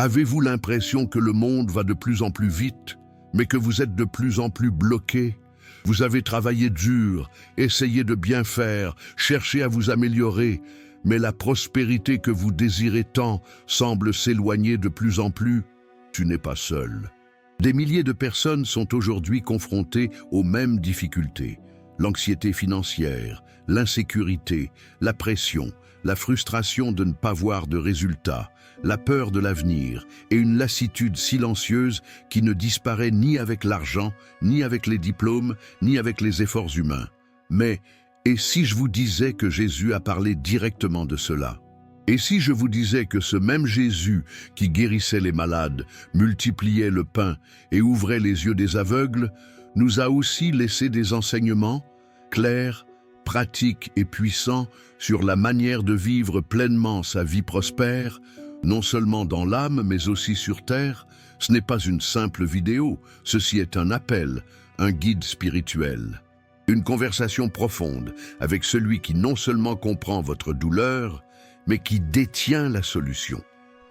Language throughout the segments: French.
Avez-vous l'impression que le monde va de plus en plus vite, mais que vous êtes de plus en plus bloqué? Vous avez travaillé dur, essayé de bien faire, cherché à vous améliorer, mais la prospérité que vous désirez tant semble s'éloigner de plus en plus. Tu n'es pas seul. Des milliers de personnes sont aujourd'hui confrontées aux mêmes difficultés. L'anxiété financière, l'insécurité, la pression, la frustration de ne pas voir de résultats, la peur de l'avenir et une lassitude silencieuse qui ne disparaît ni avec l'argent, ni avec les diplômes, ni avec les efforts humains. Mais, et si je vous disais que Jésus a parlé directement de cela? Et si je vous disais que ce même Jésus qui guérissait les malades, multipliait le pain et ouvrait les yeux des aveugles, nous a aussi laissé des enseignements clairs, pratiques et puissants sur la manière de vivre pleinement sa vie prospère, non seulement dans l'âme mais aussi sur terre? Ce n'est pas une simple vidéo, ceci est un appel, un guide spirituel. Une conversation profonde avec celui qui non seulement comprend votre douleur, mais qui détient la solution.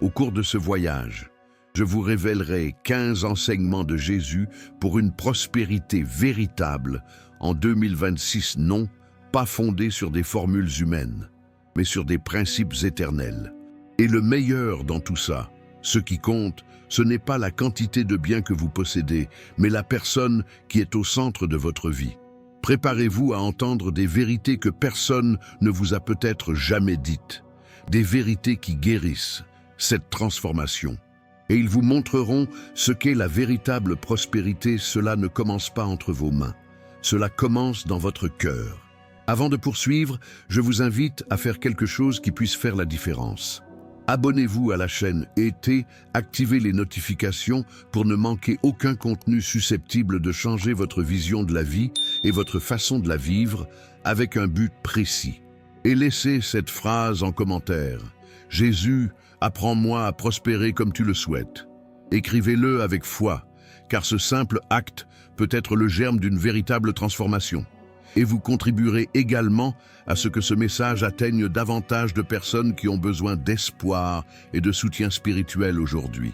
Au cours de ce voyage, je vous révélerai 15 enseignements de Jésus pour une prospérité véritable en 2026, non pas fondée sur des formules humaines, mais sur des principes éternels. Et le meilleur dans tout ça, ce qui compte, ce n'est pas la quantité de biens que vous possédez, mais la personne qui est au centre de votre vie. Préparez-vous à entendre des vérités que personne ne vous a peut-être jamais dites. Des vérités qui guérissent cette transformation. Et ils vous montreront ce qu'est la véritable prospérité. Cela ne commence pas entre vos mains. Cela commence dans votre cœur. Avant de poursuivre, je vous invite à faire quelque chose qui puisse faire la différence. Abonnez-vous à la chaîne et activez les notifications pour ne manquer aucun contenu susceptible de changer votre vision de la vie et votre façon de la vivre avec un but précis. Et laissez cette phrase en commentaire. Jésus, apprends-moi à prospérer comme tu le souhaites. Écrivez-le avec foi, car ce simple acte peut être le germe d'une véritable transformation. Et vous contribuerez également à ce que ce message atteigne davantage de personnes qui ont besoin d'espoir et de soutien spirituel aujourd'hui.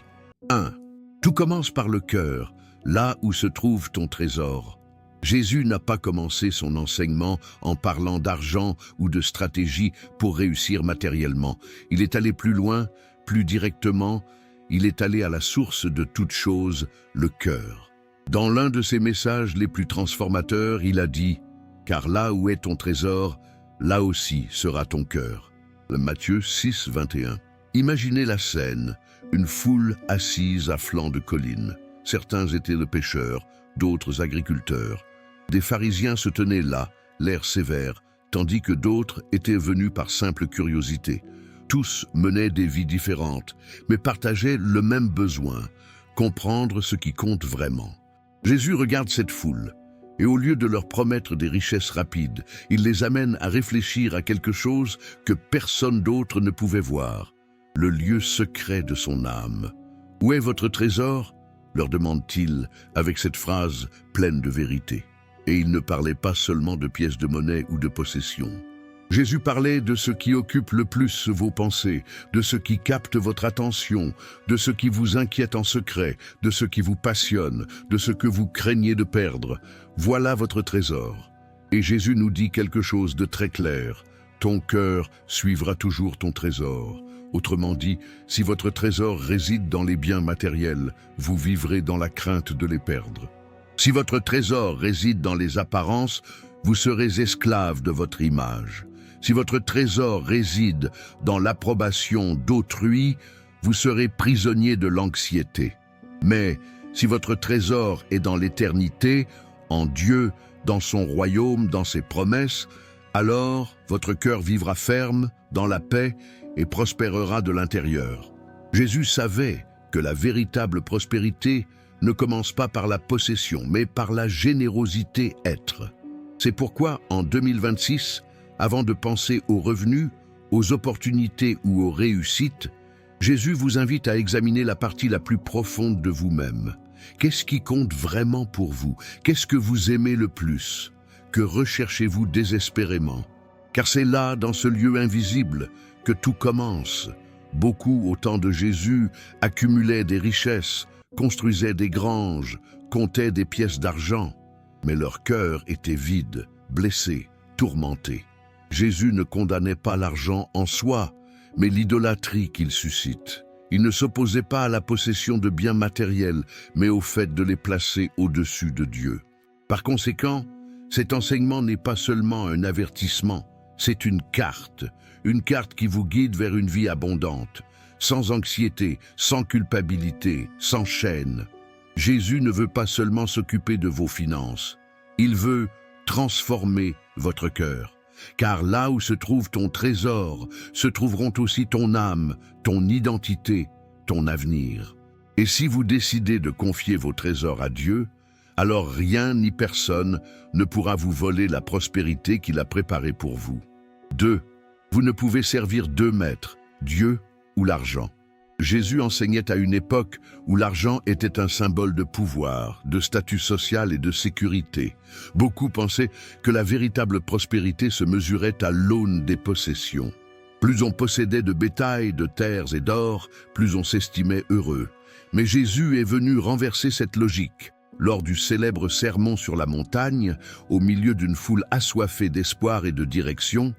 1. Tout commence par le cœur, là où se trouve ton trésor. Jésus n'a pas commencé son enseignement en parlant d'argent ou de stratégie pour réussir matériellement. Il est allé plus loin, plus directement, il est allé à la source de toute chose, le cœur. Dans l'un de ses messages les plus transformateurs, il a dit « Car là où est ton trésor, là aussi sera ton cœur ». Matthieu 6, 21. Imaginez la scène, une foule assise à flanc de colline. Certains étaient de pêcheurs, d'autres agriculteurs. Des pharisiens se tenaient là, l'air sévère, tandis que d'autres étaient venus par simple curiosité. Tous menaient des vies différentes, mais partageaient le même besoin, comprendre ce qui compte vraiment. Jésus regarde cette foule, et au lieu de leur promettre des richesses rapides, il les amène à réfléchir à quelque chose que personne d'autre ne pouvait voir, le lieu secret de son âme. « Où est votre trésor ?» leur demande-t-il avec cette phrase pleine de vérité. Et il ne parlait pas seulement de pièces de monnaie ou de possessions. Jésus parlait de ce qui occupe le plus vos pensées, de ce qui capte votre attention, de ce qui vous inquiète en secret, de ce qui vous passionne, de ce que vous craignez de perdre. Voilà votre trésor. Et Jésus nous dit quelque chose de très clair. Ton cœur suivra toujours ton trésor. Autrement dit, si votre trésor réside dans les biens matériels, vous vivrez dans la crainte de les perdre. Si votre trésor réside dans les apparences, vous serez esclave de votre image. Si votre trésor réside dans l'approbation d'autrui, vous serez prisonnier de l'anxiété. Mais si votre trésor est dans l'éternité, en Dieu, dans son royaume, dans ses promesses, alors votre cœur vivra ferme, dans la paix, et prospérera de l'intérieur. Jésus savait que la véritable prospérité ne commence pas par la possession, mais par la générosité être. C'est pourquoi, en 2026, avant de penser aux revenus, aux opportunités ou aux réussites, Jésus vous invite à examiner la partie la plus profonde de vous-même. Qu'est-ce qui compte vraiment pour vous? Qu'est-ce que vous aimez le plus? Que recherchez-vous désespérément? Car c'est là, dans ce lieu invisible, que tout commence. Beaucoup, au temps de Jésus, accumulaient des richesses, construisaient des granges, comptaient des pièces d'argent, mais leur cœur était vide, blessé, tourmenté. Jésus ne condamnait pas l'argent en soi, mais l'idolâtrie qu'il suscite. Il ne s'opposait pas à la possession de biens matériels, mais au fait de les placer au-dessus de Dieu. Par conséquent, cet enseignement n'est pas seulement un avertissement, c'est une carte qui vous guide vers une vie abondante, sans anxiété, sans culpabilité, sans chaîne. Jésus ne veut pas seulement s'occuper de vos finances, il veut transformer votre cœur. Car là où se trouve ton trésor, se trouveront aussi ton âme, ton identité, ton avenir. Et si vous décidez de confier vos trésors à Dieu, alors rien ni personne ne pourra vous voler la prospérité qu'il a préparée pour vous. 2. Vous ne pouvez servir deux maîtres, Dieu ou l'argent. Jésus enseignait à une époque où l'argent était un symbole de pouvoir, de statut social et de sécurité. Beaucoup pensaient que la véritable prospérité se mesurait à l'aune des possessions. Plus on possédait de bétail, de terres et d'or, plus on s'estimait heureux. Mais Jésus est venu renverser cette logique. Lors du célèbre sermon sur la montagne, au milieu d'une foule assoiffée d'espoir et de direction,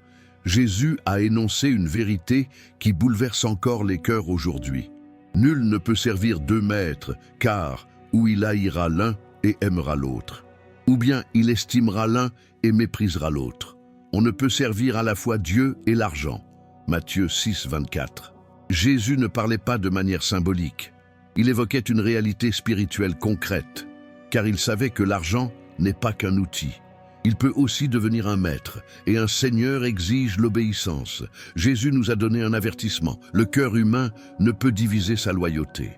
Jésus a énoncé une vérité qui bouleverse encore les cœurs aujourd'hui. Nul ne peut servir deux maîtres, car ou il haïra l'un et aimera l'autre, ou bien il estimera l'un et méprisera l'autre. On ne peut servir à la fois Dieu et l'argent. Matthieu 6, 24. Jésus ne parlait pas de manière symbolique. Il évoquait une réalité spirituelle concrète, car il savait que l'argent n'est pas qu'un outil. Il peut aussi devenir un maître, et un seigneur exige l'obéissance. Jésus nous a donné un avertissement. Le cœur humain ne peut diviser sa loyauté.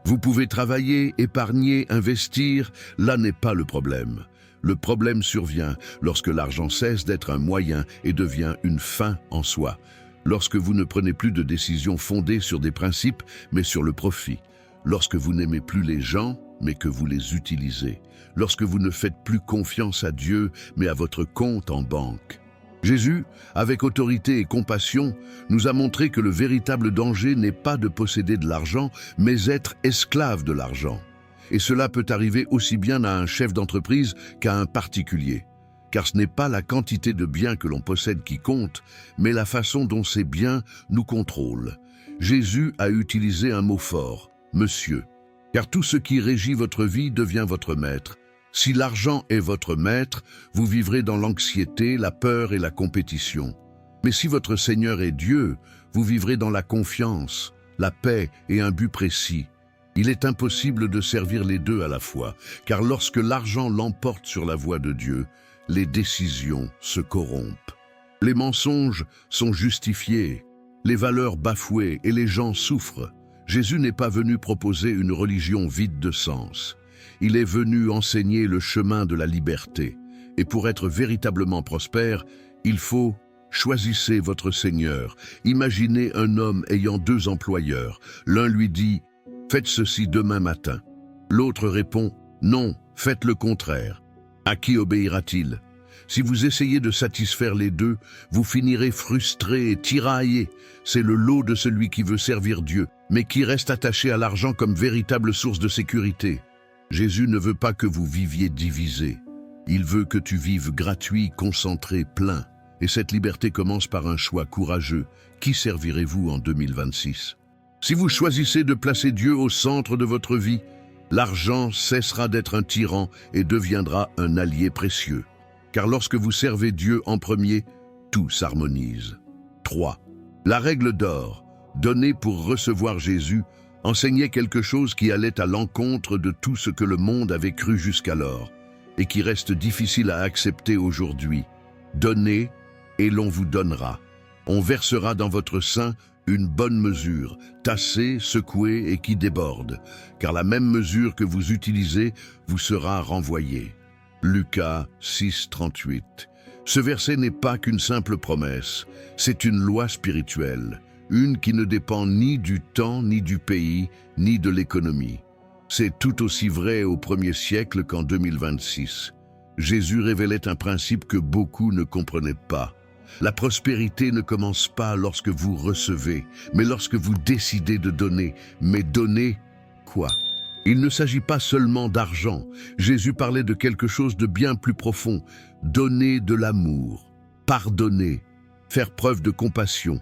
Vous pouvez travailler, épargner, investir, là n'est pas le problème. Le problème survient lorsque l'argent cesse d'être un moyen et devient une fin en soi. Lorsque vous ne prenez plus de décisions fondées sur des principes, mais sur le profit. Lorsque vous n'aimez plus les gens, mais que vous les utilisez. Lorsque vous ne faites plus confiance à Dieu, mais à votre compte en banque. Jésus, avec autorité et compassion, nous a montré que le véritable danger n'est pas de posséder de l'argent, mais être esclave de l'argent. Et cela peut arriver aussi bien à un chef d'entreprise qu'à un particulier. Car ce n'est pas la quantité de biens que l'on possède qui compte, mais la façon dont ces biens nous contrôlent. Jésus a utilisé un mot fort, « Monsieur ». Car tout ce qui régit votre vie devient votre maître. Si l'argent est votre maître, vous vivrez dans l'anxiété, la peur et la compétition. Mais si votre Seigneur est Dieu, vous vivrez dans la confiance, la paix et un but précis. Il est impossible de servir les deux à la fois, car lorsque l'argent l'emporte sur la voie de Dieu, les décisions se corrompent. Les mensonges sont justifiés, les valeurs bafouées et les gens souffrent. Jésus n'est pas venu proposer une religion vide de sens. Il est venu enseigner le chemin de la liberté. Et pour être véritablement prospère, il faut choisissez votre Seigneur. Imaginez un homme ayant deux employeurs. L'un lui dit « Faites ceci demain matin ». L'autre répond « Non, faites le contraire ». À qui obéira-t-il ? Si vous essayez de satisfaire les deux, vous finirez frustré et tiraillé. C'est le lot de celui qui veut servir Dieu, mais qui reste attaché à l'argent comme véritable source de sécurité. Jésus ne veut pas que vous viviez divisé. Il veut que tu vives gratuit, concentré, plein. Et cette liberté commence par un choix courageux. Qui servirez-vous en 2026 ? Si vous choisissez de placer Dieu au centre de votre vie, l'argent cessera d'être un tyran et deviendra un allié précieux. Car lorsque vous servez Dieu en premier, tout s'harmonise. 3. La règle d'or, donnée pour recevoir Jésus, enseignait quelque chose qui allait à l'encontre de tout ce que le monde avait cru jusqu'alors et qui reste difficile à accepter aujourd'hui. Donnez et l'on vous donnera. On versera dans votre sein une bonne mesure, tassée, secouée et qui déborde, car la même mesure que vous utilisez vous sera renvoyée. Lucas 6, 38. Ce verset n'est pas qu'une simple promesse, c'est une loi spirituelle, une qui ne dépend ni du temps, ni du pays, ni de l'économie. C'est tout aussi vrai au 1er siècle qu'en 2026. Jésus révélait un principe que beaucoup ne comprenaient pas. La prospérité ne commence pas lorsque vous recevez, mais lorsque vous décidez de donner. Mais donner quoi? Il ne s'agit pas seulement d'argent. Jésus parlait de quelque chose de bien plus profond. Donner de l'amour, pardonner, faire preuve de compassion,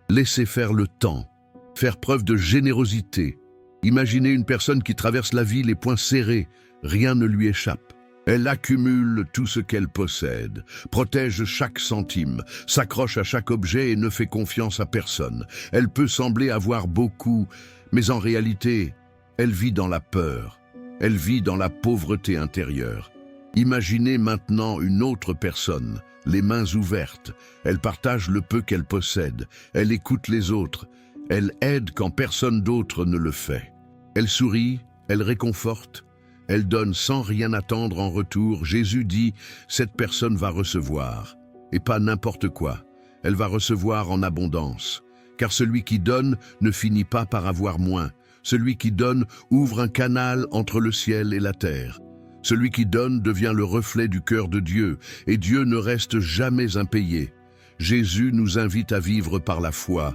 laisser faire le temps, faire preuve de générosité. Imaginez une personne qui traverse la vie les poings serrés, rien ne lui échappe. Elle accumule tout ce qu'elle possède, protège chaque centime, s'accroche à chaque objet et ne fait confiance à personne. Elle peut sembler avoir beaucoup, mais en réalité, elle vit dans la peur. Elle vit dans la pauvreté intérieure. Imaginez maintenant une autre personne, les mains ouvertes. Elle partage le peu qu'elle possède. Elle écoute les autres. Elle aide quand personne d'autre ne le fait. Elle sourit, elle réconforte. Elle donne sans rien attendre en retour. Jésus dit, cette personne va recevoir. Et pas n'importe quoi. Elle va recevoir en abondance. Car celui qui donne ne finit pas par avoir moins. Celui qui donne ouvre un canal entre le ciel et la terre. Celui qui donne devient le reflet du cœur de Dieu, et Dieu ne reste jamais impayé. Jésus nous invite à vivre par la foi.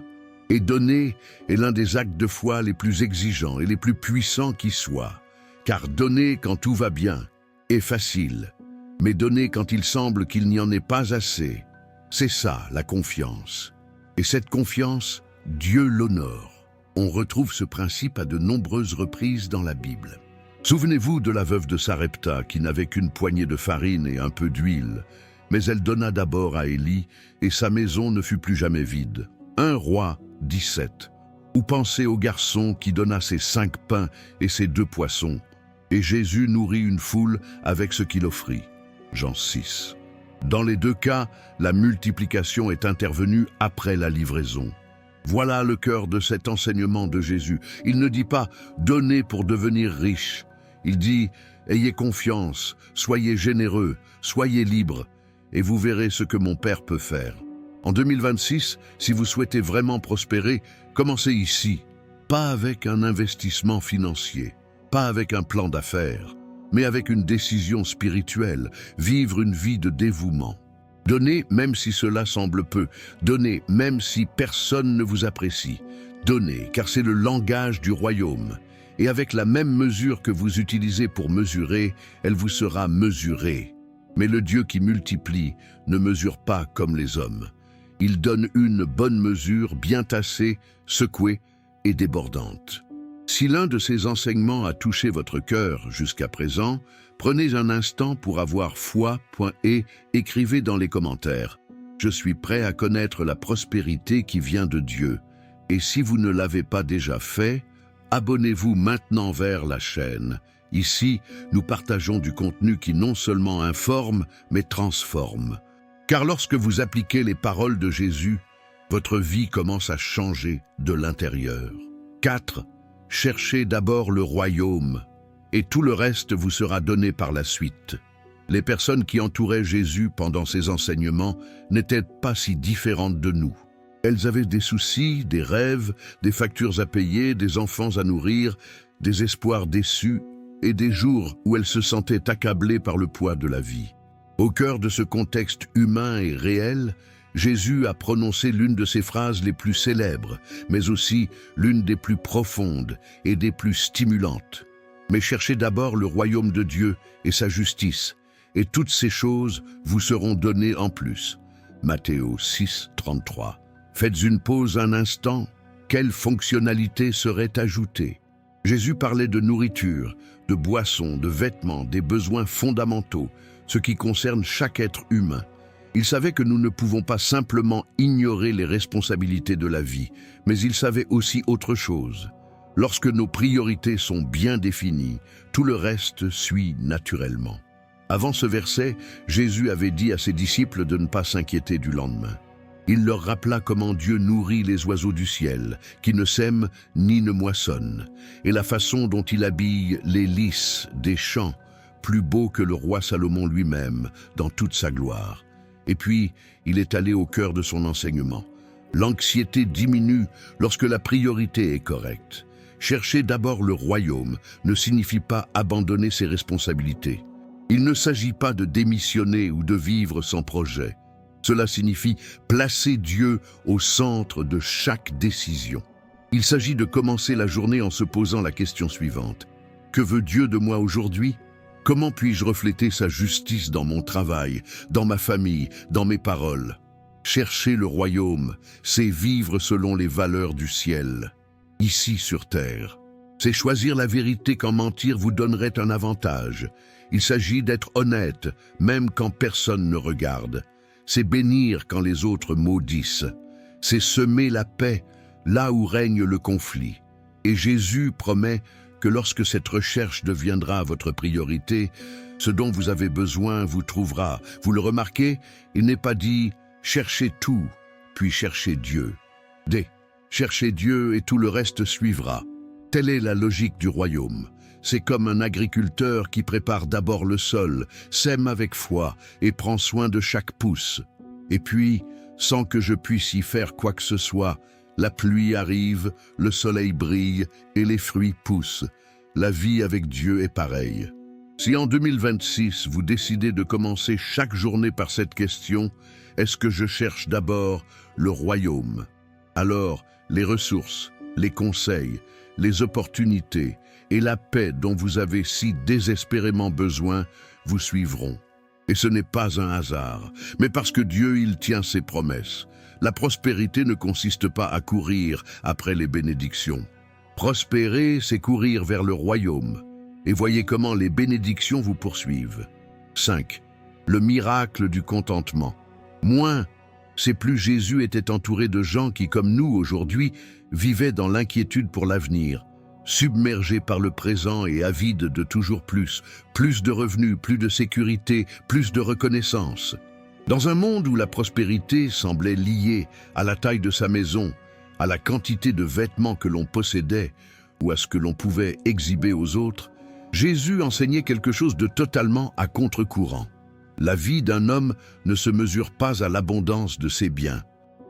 Et donner est l'un des actes de foi les plus exigeants et les plus puissants qui soient. Car donner quand tout va bien est facile, mais donner quand il semble qu'il n'y en ait pas assez, c'est ça la confiance. Et cette confiance, Dieu l'honore. On retrouve ce principe à de nombreuses reprises dans la Bible. Souvenez-vous de la veuve de Sarepta qui n'avait qu'une poignée de farine et un peu d'huile, mais elle donna d'abord à Élie et sa maison ne fut plus jamais vide. 1 Roi 17. Ou pensez au garçon qui donna ses 5 pains et ses 2 poissons, et Jésus nourrit une foule avec ce qu'il offrit. Jean 6. Dans les 2 cas, la multiplication est intervenue après la livraison. Voilà le cœur de cet enseignement de Jésus. Il ne dit pas « donnez pour devenir riche ». Il dit « ayez confiance, soyez généreux, soyez libres, et vous verrez ce que mon Père peut faire ». En 2026, si vous souhaitez vraiment prospérer, commencez ici. Pas avec un investissement financier, pas avec un plan d'affaires, mais avec une décision spirituelle, vivre une vie de dévouement. Donnez même si cela semble peu, donnez même si personne ne vous apprécie. Donnez, car c'est le langage du royaume. Et avec la même mesure que vous utilisez pour mesurer, elle vous sera mesurée. Mais le Dieu qui multiplie ne mesure pas comme les hommes. Il donne une bonne mesure, bien tassée, secouée et débordante. Si l'un de ces enseignements a touché votre cœur jusqu'à présent, prenez un instant pour avoir foi et écrivez dans les commentaires « Je suis prêt à connaître la prospérité qui vient de Dieu ». Et si vous ne l'avez pas déjà fait, abonnez-vous maintenant vers la chaîne. Ici, nous partageons du contenu qui non seulement informe, mais transforme. Car lorsque vous appliquez les paroles de Jésus, votre vie commence à changer de l'intérieur. 4. Cherchez d'abord le royaume, et tout le reste vous sera donné par la suite. Les personnes qui entouraient Jésus pendant ses enseignements n'étaient pas si différentes de nous. Elles avaient des soucis, des rêves, des factures à payer, des enfants à nourrir, des espoirs déçus et des jours où elles se sentaient accablées par le poids de la vie. Au cœur de ce contexte humain et réel, Jésus a prononcé l'une de ses phrases les plus célèbres, mais aussi l'une des plus profondes et des plus stimulantes. Mais cherchez d'abord le royaume de Dieu et sa justice, et toutes ces choses vous seront données en plus. Matthieu 6, 33. Faites une pause un instant. Quelle fonctionnalité serait ajoutée? Jésus parlait de nourriture, de boissons, de vêtements, des besoins fondamentaux, ce qui concerne chaque être humain. Il savait que nous ne pouvons pas simplement ignorer les responsabilités de la vie, mais il savait aussi autre chose. Lorsque nos priorités sont bien définies, tout le reste suit naturellement. Avant ce verset, Jésus avait dit à ses disciples de ne pas s'inquiéter du lendemain. Il leur rappela comment Dieu nourrit les oiseaux du ciel, qui ne sèment ni ne moissonnent, et la façon dont il habille les lys des champs, plus beaux que le roi Salomon lui-même, dans toute sa gloire. Et puis, il est allé au cœur de son enseignement. L'anxiété diminue lorsque la priorité est correcte. Chercher d'abord le royaume ne signifie pas abandonner ses responsabilités. Il ne s'agit pas de démissionner ou de vivre sans projet. Cela signifie placer Dieu au centre de chaque décision. Il s'agit de commencer la journée en se posant la question suivante. Que veut Dieu de moi aujourd'hui? Comment puis-je refléter sa justice dans mon travail, dans ma famille, dans mes paroles? Chercher le royaume, c'est vivre selon les valeurs du ciel, ici sur terre. C'est choisir la vérité quand mentir vous donnerait un avantage. Il s'agit d'être honnête, même quand personne ne regarde. C'est bénir quand les autres maudissent. C'est semer la paix là où règne le conflit. Et Jésus promet que lorsque cette recherche deviendra votre priorité, ce dont vous avez besoin vous trouvera. Vous le remarquez, il n'est pas dit « cherchez tout, puis cherchez Dieu ». Cherchez Dieu et tout le reste suivra. Telle est la logique du royaume. C'est comme un agriculteur qui prépare d'abord le sol, sème avec foi et prend soin de chaque pouce. Et puis, sans que je puisse y faire quoi que ce soit, la pluie arrive, le soleil brille et les fruits poussent. La vie avec Dieu est pareille. Si en 2026, vous décidez de commencer chaque journée par cette question, est-ce que je cherche d'abord le royaume? Alors, les ressources, les conseils, les opportunités et la paix dont vous avez si désespérément besoin vous suivront. Et ce n'est pas un hasard, mais parce que Dieu, il tient ses promesses. La prospérité ne consiste pas à courir après les bénédictions. Prospérer, c'est courir vers le royaume. Et voyez comment les bénédictions vous poursuivent. 5. Le miracle du contentement. Moins, c'est plus Jésus était entouré de gens qui, comme nous aujourd'hui, vivaient dans l'inquiétude pour l'avenir, submergés par le présent et avides de toujours plus de revenus, plus de sécurité, plus de reconnaissance. Dans un monde où la prospérité semblait liée à la taille de sa maison, à la quantité de vêtements que l'on possédait ou à ce que l'on pouvait exhiber aux autres, Jésus enseignait quelque chose de totalement à contre-courant. La vie d'un homme ne se mesure pas à l'abondance de ses biens.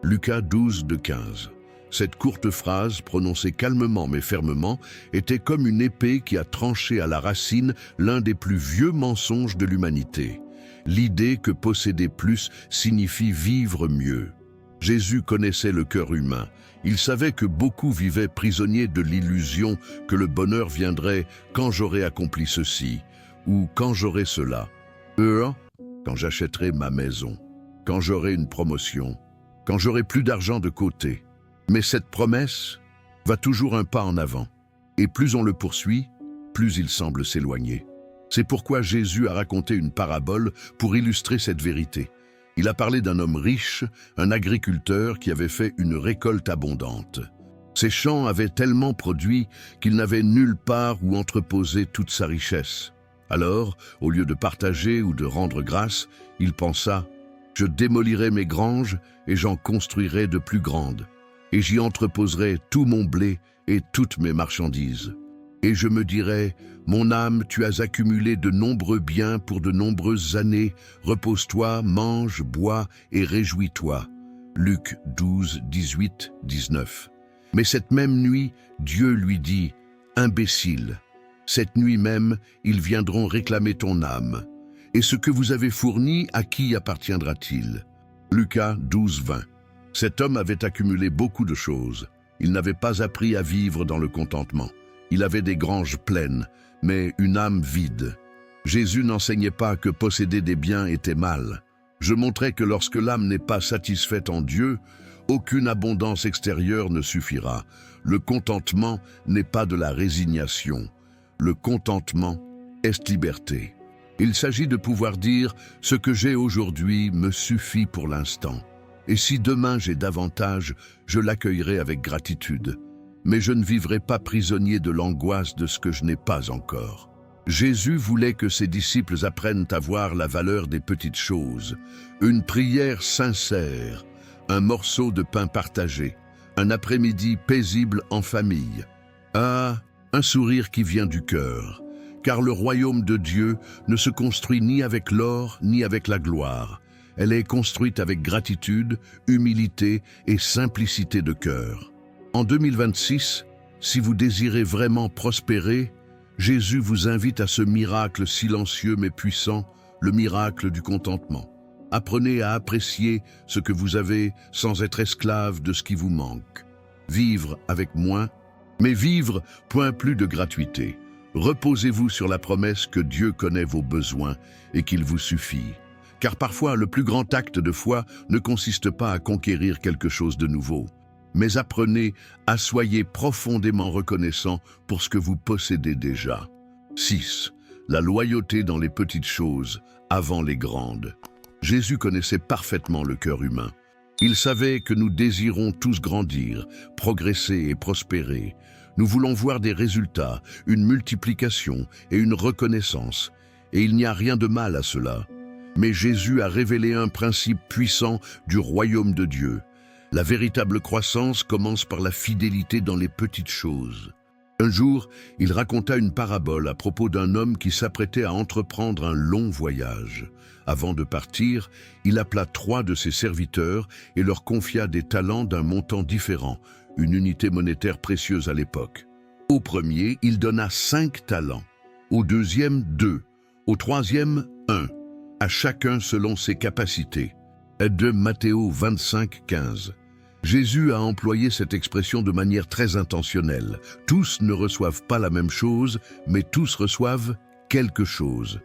Lucas 12, 15. Cette courte phrase, prononcée calmement mais fermement, était comme une épée qui a tranché à la racine l'un des plus vieux mensonges de l'humanité. L'idée que posséder plus signifie vivre mieux. Jésus connaissait le cœur humain. Il savait que beaucoup vivaient prisonniers de l'illusion que le bonheur viendrait quand j'aurai accompli ceci ou quand j'aurai cela. Quand j'achèterai ma maison, quand j'aurai une promotion, quand j'aurai plus d'argent de côté. Mais cette promesse va toujours un pas en avant. Et plus on le poursuit, plus il semble s'éloigner. C'est pourquoi Jésus a raconté une parabole pour illustrer cette vérité. Il a parlé d'un homme riche, un agriculteur qui avait fait une récolte abondante. Ses champs avaient tellement produit qu'il n'avait nulle part où entreposer toute sa richesse. Alors, au lieu de partager ou de rendre grâce, il pensa « Je démolirai mes granges et j'en construirai de plus grandes. Et j'y entreposerai tout mon blé et toutes mes marchandises. Et je me dirai « Mon âme, tu as accumulé de nombreux biens pour de nombreuses années. Repose-toi, mange, bois et réjouis-toi. » Luc 12, 18, 19. Mais cette même nuit, Dieu lui dit « Imbécile, cette nuit même, ils viendront réclamer ton âme. Et ce que vous avez fourni, à qui appartiendra-t-il » Lucas 12, 20. Cet homme avait accumulé beaucoup de choses. Il n'avait pas appris à vivre dans le contentement. Il avait des granges pleines, mais une âme vide. Jésus n'enseignait pas que posséder des biens était mal. Je montrais que lorsque l'âme n'est pas satisfaite en Dieu, aucune abondance extérieure ne suffira. Le contentement n'est pas de la résignation. Le contentement est liberté. Il s'agit de pouvoir dire « Ce que j'ai aujourd'hui me suffit pour l'instant. Et si demain j'ai davantage, je l'accueillerai avec gratitude. Mais je ne vivrai pas prisonnier de l'angoisse de ce que je n'ai pas encore. » Jésus voulait que ses disciples apprennent à voir la valeur des petites choses. Une prière sincère, un morceau de pain partagé, un après-midi paisible en famille. Un sourire qui vient du cœur. Car le royaume de Dieu ne se construit ni avec l'or ni avec la gloire. Elle est construite avec gratitude, humilité et simplicité de cœur. En 2026, si vous désirez vraiment prospérer, Jésus vous invite à ce miracle silencieux mais puissant, le miracle du contentement. Apprenez à apprécier ce que vous avez sans être esclave de ce qui vous manque. Vivre avec moins, mais vivre, point plus de gratuité. Reposez-vous sur la promesse que Dieu connaît vos besoins et qu'il vous suffit. Car parfois, le plus grand acte de foi ne consiste pas à conquérir quelque chose de nouveau, mais apprenez à soyez profondément reconnaissant pour ce que vous possédez déjà. 6. La loyauté dans les petites choses, avant les grandes. Jésus connaissait parfaitement le cœur humain. Il savait que nous désirons tous grandir, progresser et prospérer. Nous voulons voir des résultats, une multiplication et une reconnaissance. Et il n'y a rien de mal à cela. Mais Jésus a révélé un principe puissant du royaume de Dieu. La véritable croissance commence par la fidélité dans les petites choses. Un jour, il raconta une parabole à propos d'un homme qui s'apprêtait à entreprendre un long voyage. Avant de partir, il appela 3 de ses serviteurs et leur confia des talents d'un montant différent, une unité monétaire précieuse à l'époque. Au premier, il donna 5 talents, au deuxième 2, au troisième 1, à chacun selon ses capacités. De Matthéo 25, 15. Jésus a employé cette expression de manière très intentionnelle. Tous ne reçoivent pas la même chose, mais tous reçoivent quelque chose.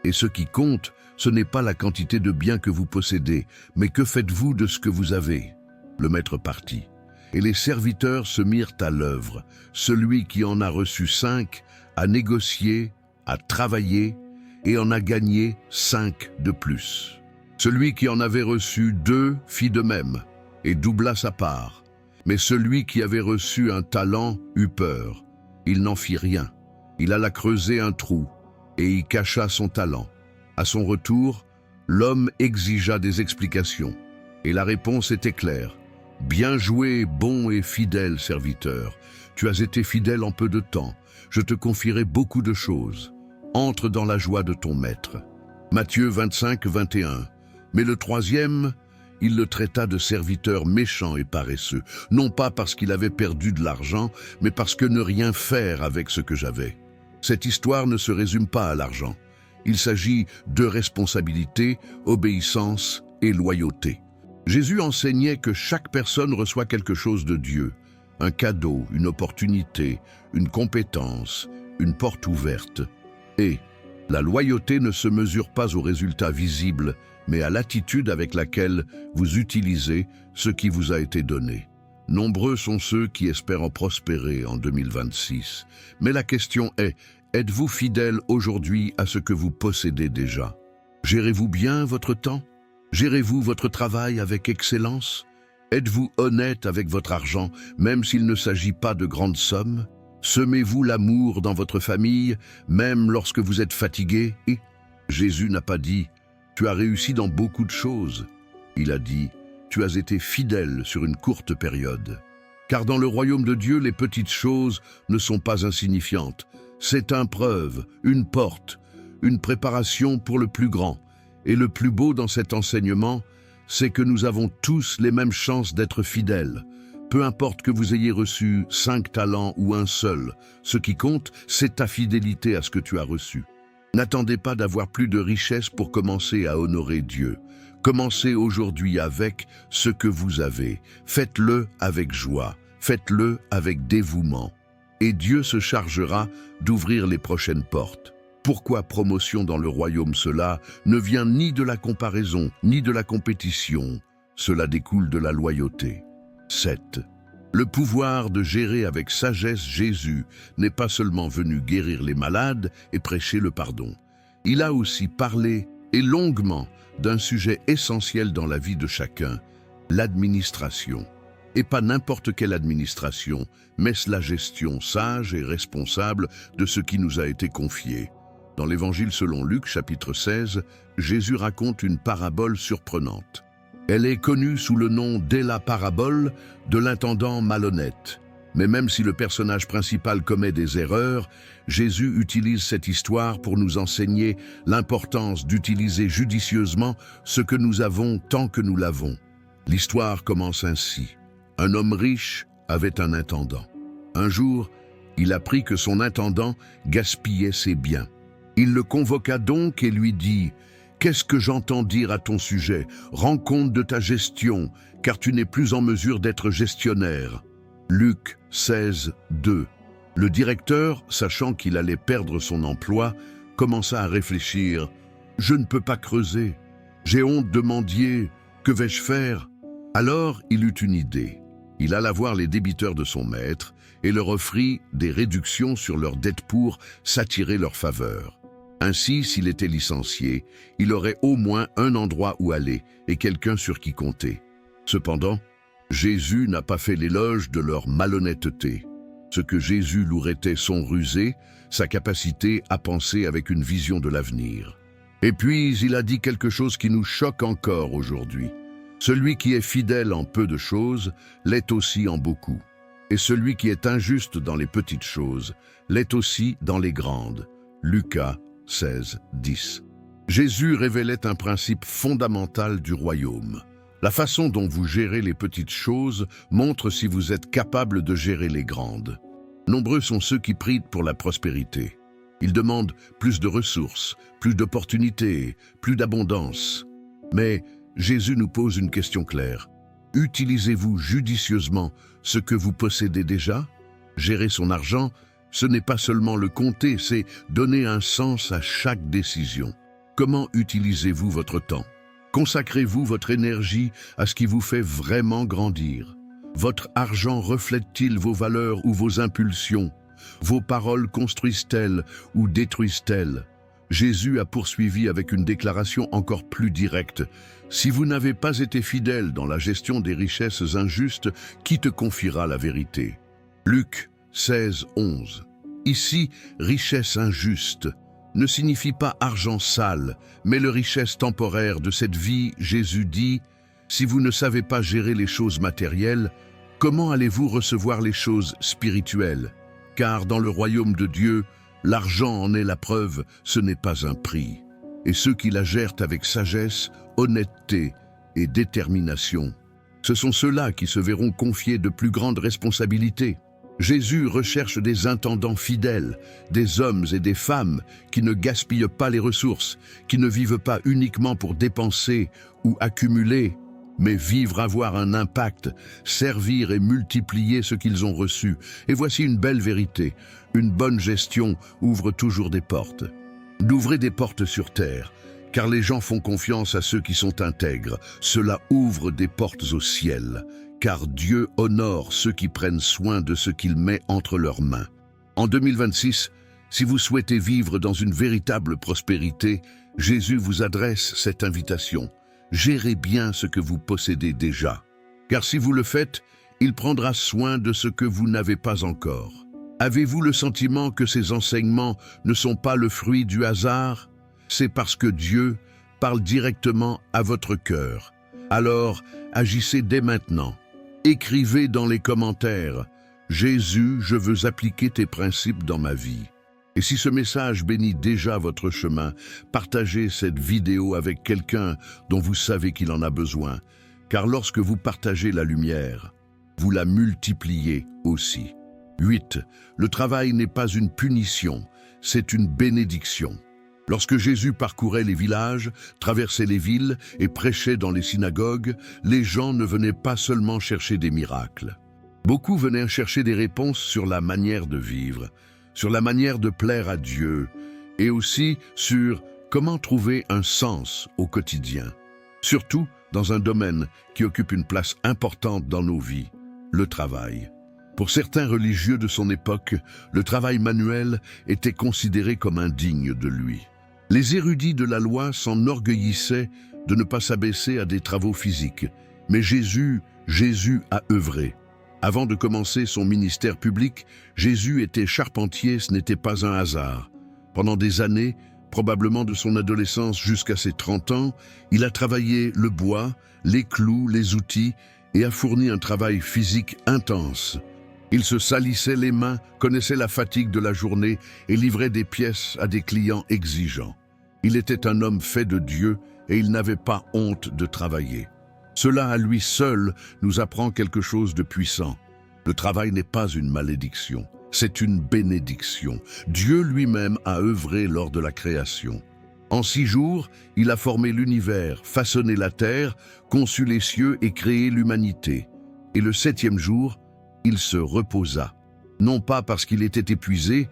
Et ce qui compte, ce n'est pas la quantité de biens que vous possédez, mais que faites-vous de ce que vous avez? Le maître partit. Et les serviteurs se mirent à l'œuvre. Celui qui en a reçu 5 a négocié, a travaillé et en a gagné 5 de plus. Celui qui en avait reçu 2 fit de même et doubla sa part. Mais celui qui avait reçu un talent eut peur. Il n'en fit rien. Il alla creuser un trou et y cacha son talent. À son retour, l'homme exigea des explications. Et la réponse était claire. « Bien joué, bon et fidèle serviteur. Tu as été fidèle en peu de temps. Je te confierai beaucoup de choses. Entre dans la joie de ton maître. » Matthieu 25, 21. Mais le troisième, il le traita de serviteur méchant et paresseux, non pas parce qu'il avait perdu de l'argent, mais parce que ne rien faire avec ce que j'avais. Cette histoire ne se résume pas à l'argent. Il s'agit de responsabilité, obéissance et loyauté. Jésus enseignait que chaque personne reçoit quelque chose de Dieu, un cadeau, une opportunité, une compétence, une porte ouverte. Et la loyauté ne se mesure pas aux résultats visibles, mais à l'attitude avec laquelle vous utilisez ce qui vous a été donné. Nombreux sont ceux qui espèrent en prospérer en 2026. Mais la question est, êtes-vous fidèle aujourd'hui à ce que vous possédez déjà? Gérez-vous bien votre temps? Gérez-vous votre travail avec excellence? Êtes-vous honnête avec votre argent, même s'il ne s'agit pas de grandes sommes? Semez-vous l'amour dans votre famille, même lorsque vous êtes fatigué? Et Jésus n'a pas dit « Tu as réussi dans beaucoup de choses ». Il a dit « Tu as été fidèle sur une courte période ». Car dans le royaume de Dieu, les petites choses ne sont pas insignifiantes. C'est une preuve, une porte, une préparation pour le plus grand. Et le plus beau dans cet enseignement, c'est que nous avons tous les mêmes chances d'être fidèles. Peu importe que vous ayez reçu 5 talents ou un seul, ce qui compte, c'est ta fidélité à ce que tu as reçu. N'attendez pas d'avoir plus de richesses pour commencer à honorer Dieu. Commencez aujourd'hui avec ce que vous avez. Faites-le avec joie, faites-le avec dévouement. Et Dieu se chargera d'ouvrir les prochaines portes. Pourquoi promotion dans le royaume? Cela ne vient ni de la comparaison, ni de la compétition. Cela découle de la loyauté. 7. Le pouvoir de gérer avec sagesse Jésus n'est pas seulement venu guérir les malades et prêcher le pardon. Il a aussi parlé, et longuement, d'un sujet essentiel dans la vie de chacun, l'administration. Et pas n'importe quelle administration, mais la gestion sage et responsable de ce qui nous a été confié. Dans l'Évangile selon Luc, chapitre 16, Jésus raconte une parabole surprenante. Elle est connue sous le nom de la parabole de l'intendant malhonnête. Mais même si le personnage principal commet des erreurs, Jésus utilise cette histoire pour nous enseigner l'importance d'utiliser judicieusement ce que nous avons tant que nous l'avons. L'histoire commence ainsi. Un homme riche avait un intendant. Un jour, il apprit que son intendant gaspillait ses biens. Il le convoqua donc et lui dit « Qu'est-ce que j'entends dire à ton sujet? Rends compte de ta gestion, car tu n'es plus en mesure d'être gestionnaire. Luc 16, 2. Le directeur, sachant qu'il allait perdre son emploi, commença à réfléchir. « Je ne peux pas creuser. J'ai honte de mendier. Que vais-je faire ?» Alors il eut une idée. Il alla voir les débiteurs de son maître et leur offrit des réductions sur leurs dettes pour s'attirer leur faveur. Ainsi, s'il était licencié, il aurait au moins un endroit où aller et quelqu'un sur qui compter. Cependant, Jésus n'a pas fait l'éloge de leur malhonnêteté. Ce que Jésus louerait son rusé, sa capacité à penser avec une vision de l'avenir. Et puis, il a dit quelque chose qui nous choque encore aujourd'hui. Celui qui est fidèle en peu de choses l'est aussi en beaucoup. Et celui qui est injuste dans les petites choses l'est aussi dans les grandes. Lucas 16, 10. Jésus révélait un principe fondamental du royaume. La façon dont vous gérez les petites choses montre si vous êtes capable de gérer les grandes. Nombreux sont ceux qui prient pour la prospérité. Ils demandent plus de ressources, plus d'opportunités, plus d'abondance. Mais Jésus nous pose une question claire. Utilisez-vous judicieusement ce que vous possédez déjà? Gérer son argent, ce n'est pas seulement le compter, c'est donner un sens à chaque décision. Comment utilisez-vous votre temps? Consacrez-vous votre énergie à ce qui vous fait vraiment grandir? Votre argent reflète-t-il vos valeurs ou vos impulsions? Vos paroles construisent-elles ou détruisent-elles? Jésus a poursuivi avec une déclaration encore plus directe. Si vous n'avez pas été fidèle dans la gestion des richesses injustes, qui te confiera la vérité? Luc 16, 11. Ici, richesse injuste ne signifie pas argent sale, mais le richesse temporaire de cette vie. Jésus dit, si vous ne savez pas gérer les choses matérielles, comment allez-vous recevoir les choses spirituelles? Car dans le royaume de Dieu, l'argent en est la preuve, ce n'est pas un prix. Et ceux qui la gèrent avec sagesse, honnêteté et détermination, ce sont ceux-là qui se verront confier de plus grandes responsabilités. Jésus recherche des intendants fidèles, des hommes et des femmes qui ne gaspillent pas les ressources, qui ne vivent pas uniquement pour dépenser ou accumuler, mais vivre, avoir un impact, servir et multiplier ce qu'ils ont reçu. Et voici une belle vérité, une bonne gestion ouvre toujours des portes. D'ouvrir des portes sur terre, car les gens font confiance à ceux qui sont intègres. Cela ouvre des portes au ciel, car Dieu honore ceux qui prennent soin de ce qu'il met entre leurs mains. En 2026, si vous souhaitez vivre dans une véritable prospérité, Jésus vous adresse cette invitation. Gérez bien ce que vous possédez déjà, car si vous le faites, il prendra soin de ce que vous n'avez pas encore. Avez-vous le sentiment que ces enseignements ne sont pas le fruit du hasard? C'est parce que Dieu parle directement à votre cœur. Alors, agissez dès maintenant. Écrivez dans les commentaires « Jésus, je veux appliquer tes principes dans ma vie ». Et si ce message bénit déjà votre chemin, partagez cette vidéo avec quelqu'un dont vous savez qu'il en a besoin. Car lorsque vous partagez la lumière, vous la multipliez aussi. 8. Le travail n'est pas une punition, c'est une bénédiction. Lorsque Jésus parcourait les villages, traversait les villes et prêchait dans les synagogues, les gens ne venaient pas seulement chercher des miracles. Beaucoup venaient chercher des réponses sur la manière de vivre, sur la manière de plaire à Dieu, et aussi sur comment trouver un sens au quotidien. Surtout dans un domaine qui occupe une place importante dans nos vies, le travail. Pour certains religieux de son époque, le travail manuel était considéré comme indigne de lui. Les érudits de la loi s'enorgueillissaient de ne pas s'abaisser à des travaux physiques. Mais Jésus a œuvré. Avant de commencer son ministère public, Jésus était charpentier, ce n'était pas un hasard. Pendant des années, probablement de son adolescence jusqu'à ses 30 ans, il a travaillé le bois, les clous, les outils et a fourni un travail physique intense. Il se salissait les mains, connaissait la fatigue de la journée et livrait des pièces à des clients exigeants. Il était un homme fait de Dieu et il n'avait pas honte de travailler. Cela à lui seul nous apprend quelque chose de puissant. Le travail n'est pas une malédiction, c'est une bénédiction. Dieu lui-même a œuvré lors de la création. En 6 jours, il a formé l'univers, façonné la terre, conçu les cieux et créé l'humanité. Et le 7e jour, il se reposa. Non pas parce qu'il était épuisé,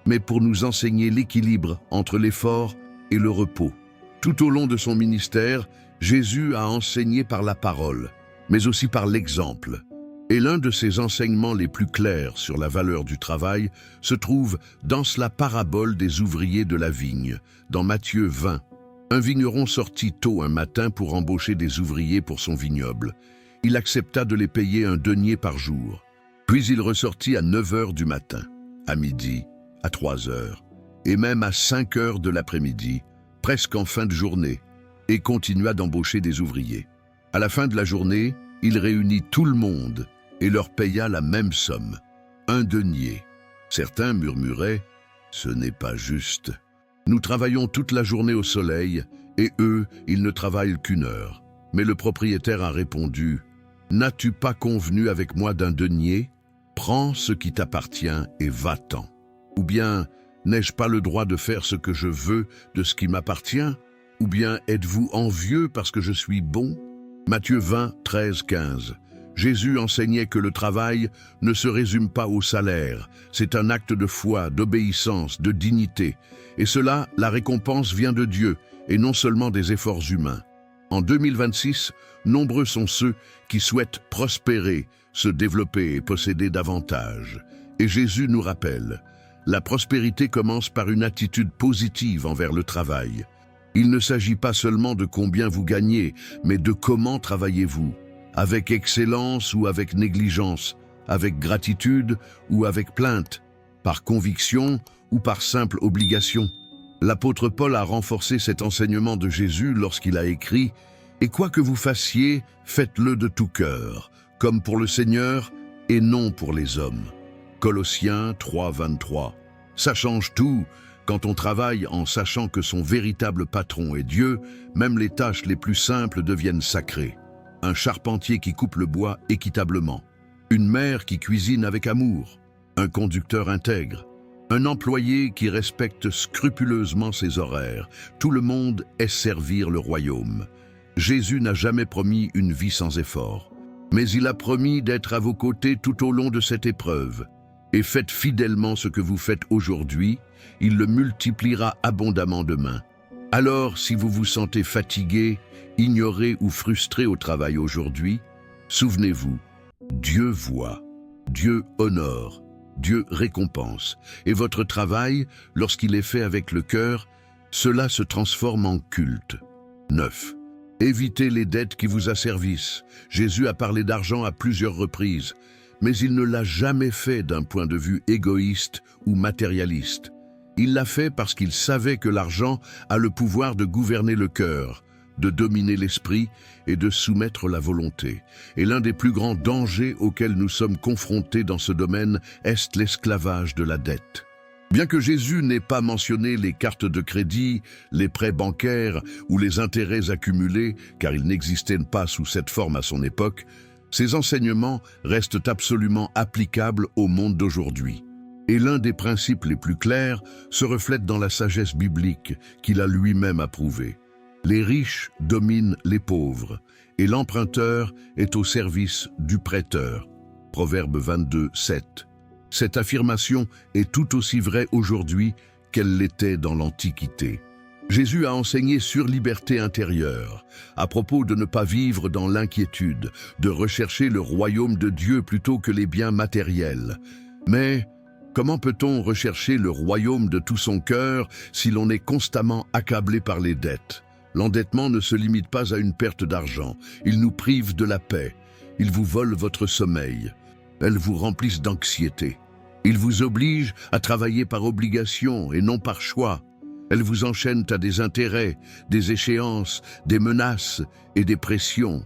mais pour nous enseigner l'équilibre entre l'effort et le repos. Tout au long de son ministère, Jésus a enseigné par la parole, mais aussi par l'exemple. Et l'un de ses enseignements les plus clairs sur la valeur du travail se trouve dans la parabole des ouvriers de la vigne, dans Matthieu 20. Un vigneron sortit tôt un matin pour embaucher des ouvriers pour son vignoble. Il accepta de les payer 1 denier par jour. Puis il ressortit à 9 heures du matin, à midi, à 3 heures, et même à 5 heures de l'après-midi, presque en fin de journée, et continua d'embaucher des ouvriers. À la fin de la journée, il réunit tout le monde et leur paya la même somme, 1 denier. Certains murmuraient « Ce n'est pas juste. Nous travaillons toute la journée au soleil, et eux, ils ne travaillent qu'1 heure. » Mais le propriétaire a répondu « N'as-tu pas convenu avec moi d'1 denier? Prends ce qui t'appartient et va-t'en. Ou bien, n'ai-je pas le droit de faire ce que je veux de ce qui m'appartient? Ou bien êtes-vous envieux parce que je suis bon ?» Matthieu 20, 13, 15. Jésus enseignait que le travail ne se résume pas au salaire. C'est un acte de foi, d'obéissance, de dignité. Et cela, la récompense vient de Dieu, et non seulement des efforts humains. En 2026, nombreux sont ceux qui souhaitent prospérer, se développer et posséder davantage. Et Jésus nous rappelle, la prospérité commence par une attitude positive envers le travail. Il ne s'agit pas seulement de combien vous gagnez, mais de comment travaillez-vous. Avec excellence ou avec négligence, avec gratitude ou avec plainte, par conviction ou par simple obligation. L'apôtre Paul a renforcé cet enseignement de Jésus lorsqu'il a écrit « Et quoi que vous fassiez, faites-le de tout cœur, comme pour le Seigneur et non pour les hommes. » Colossiens 3, 23. Ça change tout. Quand on travaille en sachant que son véritable patron est Dieu, même les tâches les plus simples deviennent sacrées. Un charpentier qui coupe le bois équitablement, une mère qui cuisine avec amour, un conducteur intègre, un employé qui respecte scrupuleusement ses horaires. Tout le monde est servir le royaume. Jésus n'a jamais promis une vie sans effort, mais il a promis d'être à vos côtés tout au long de cette épreuve. Et faites fidèlement ce que vous faites aujourd'hui, il le multipliera abondamment demain. Alors, si vous vous sentez fatigué, ignoré ou frustré au travail aujourd'hui, souvenez-vous, Dieu voit, Dieu honore, Dieu récompense. Et votre travail, lorsqu'il est fait avec le cœur, cela se transforme en culte. 9. Évitez les dettes qui vous asservissent. Jésus a parlé d'argent à plusieurs reprises, mais il ne l'a jamais fait d'un point de vue égoïste ou matérialiste. Il l'a fait parce qu'il savait que l'argent a le pouvoir de gouverner le cœur, de dominer l'esprit et de soumettre la volonté. Et l'un des plus grands dangers auxquels nous sommes confrontés dans ce domaine est l'esclavage de la dette. Bien que Jésus n'ait pas mentionné les cartes de crédit, les prêts bancaires ou les intérêts accumulés, car ils n'existaient pas sous cette forme à son époque, ces enseignements restent absolument applicables au monde d'aujourd'hui. Et l'un des principes les plus clairs se reflète dans la sagesse biblique qu'il a lui-même approuvée. Les riches dominent les pauvres, et l'emprunteur est au service du prêteur. Proverbe 22, 7. Cette affirmation est tout aussi vraie aujourd'hui qu'elle l'était dans l'Antiquité. Jésus a enseigné sur liberté intérieure, à propos de ne pas vivre dans l'inquiétude, de rechercher le royaume de Dieu plutôt que les biens matériels. Mais comment peut-on rechercher le royaume de tout son cœur si l'on est constamment accablé par les dettes? L'endettement ne se limite pas à une perte d'argent, il nous prive de la paix, il vous vole votre sommeil, elles vous remplissent d'anxiété. Il vous oblige à travailler par obligation et non par choix. Elles vous enchaînent à des intérêts, des échéances, des menaces et des pressions.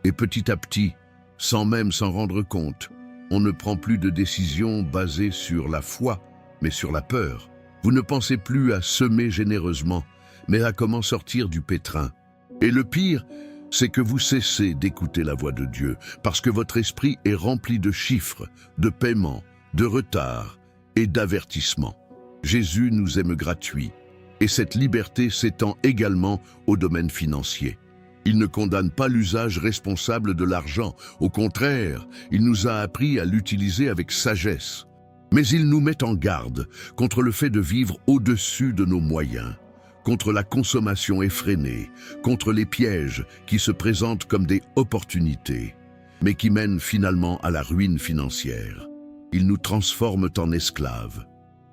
Et petit à petit, sans même s'en rendre compte, on ne prend plus de décisions basées sur la foi, mais sur la peur. Vous ne pensez plus à semer généreusement, mais à comment sortir du pétrin. Et le pire, c'est que vous cessez d'écouter la voix de Dieu, parce que votre esprit est rempli de chiffres, de paiements, de retards et d'avertissements. Jésus nous aime gratuits. Et cette liberté s'étend également au domaine financier. Il ne condamne pas l'usage responsable de l'argent. Au contraire, il nous a appris à l'utiliser avec sagesse. Mais il nous met en garde contre le fait de vivre au-dessus de nos moyens, contre la consommation effrénée, contre les pièges qui se présentent comme des opportunités, mais qui mènent finalement à la ruine financière. Ils nous transforment en esclaves.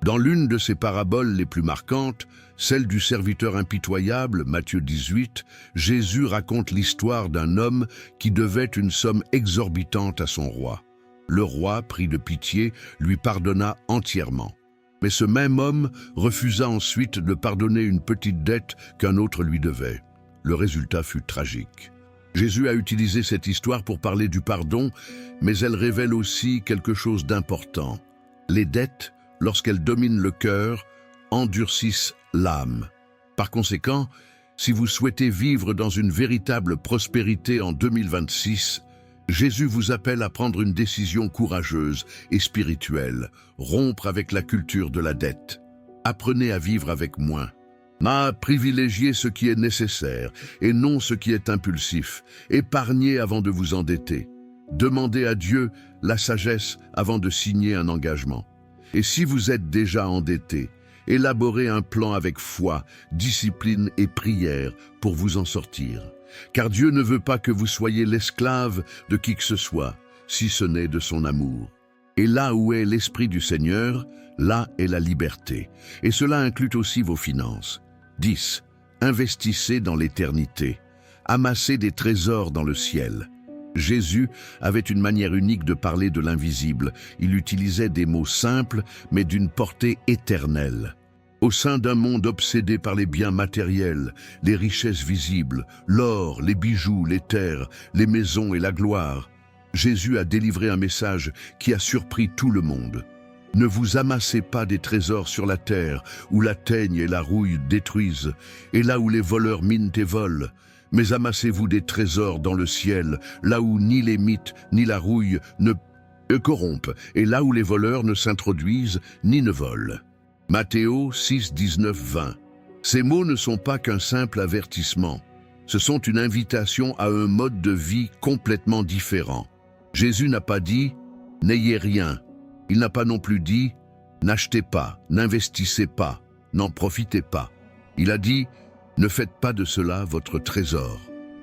Dans l'une de ses paraboles les plus marquantes, celle du serviteur impitoyable, Matthieu 18, Jésus raconte l'histoire d'un homme qui devait une somme exorbitante à son roi. Le roi, pris de pitié, lui pardonna entièrement. Mais ce même homme refusa ensuite de pardonner une petite dette qu'un autre lui devait. Le résultat fut tragique. Jésus a utilisé cette histoire pour parler du pardon, mais elle révèle aussi quelque chose d'important. Les dettes, lorsqu'elles dominent le cœur, endurcissent l'âme. Par conséquent, si vous souhaitez vivre dans une véritable prospérité en 2026, Jésus vous appelle à prendre une décision courageuse et spirituelle, rompre avec la culture de la dette. Apprenez à vivre avec moins. Privilégiez ce qui est nécessaire et non ce qui est impulsif. Épargnez avant de vous endetter. Demandez à Dieu la sagesse avant de signer un engagement. Et si vous êtes déjà endetté, élaborez un plan avec foi, discipline et prière pour vous en sortir. Car Dieu ne veut pas que vous soyez l'esclave de qui que ce soit, si ce n'est de son amour. Et là où est l'Esprit du Seigneur, là est la liberté. Et cela inclut aussi vos finances. 10. Investissez dans l'éternité. Amassez des trésors dans le ciel. Jésus avait une manière unique de parler de l'invisible. Il utilisait des mots simples, mais d'une portée éternelle. Au sein d'un monde obsédé par les biens matériels, les richesses visibles, l'or, les bijoux, les terres, les maisons et la gloire, Jésus a délivré un message qui a surpris tout le monde. Ne vous amassez pas des trésors sur la terre, où la teigne et la rouille détruisent, et là où les voleurs minent et volent, mais amassez-vous des trésors dans le ciel, là où ni les mythes ni la rouille ne corrompent, et là où les voleurs ne s'introduisent ni ne volent. Matthéo 6, 19, 20. Ces mots ne sont pas qu'un simple avertissement. Ce sont une invitation à un mode de vie complètement différent. Jésus n'a pas dit « n'ayez rien ». Il n'a pas non plus dit « n'achetez pas, n'investissez pas, n'en profitez pas ». Il a dit « ne faites pas de cela votre trésor »,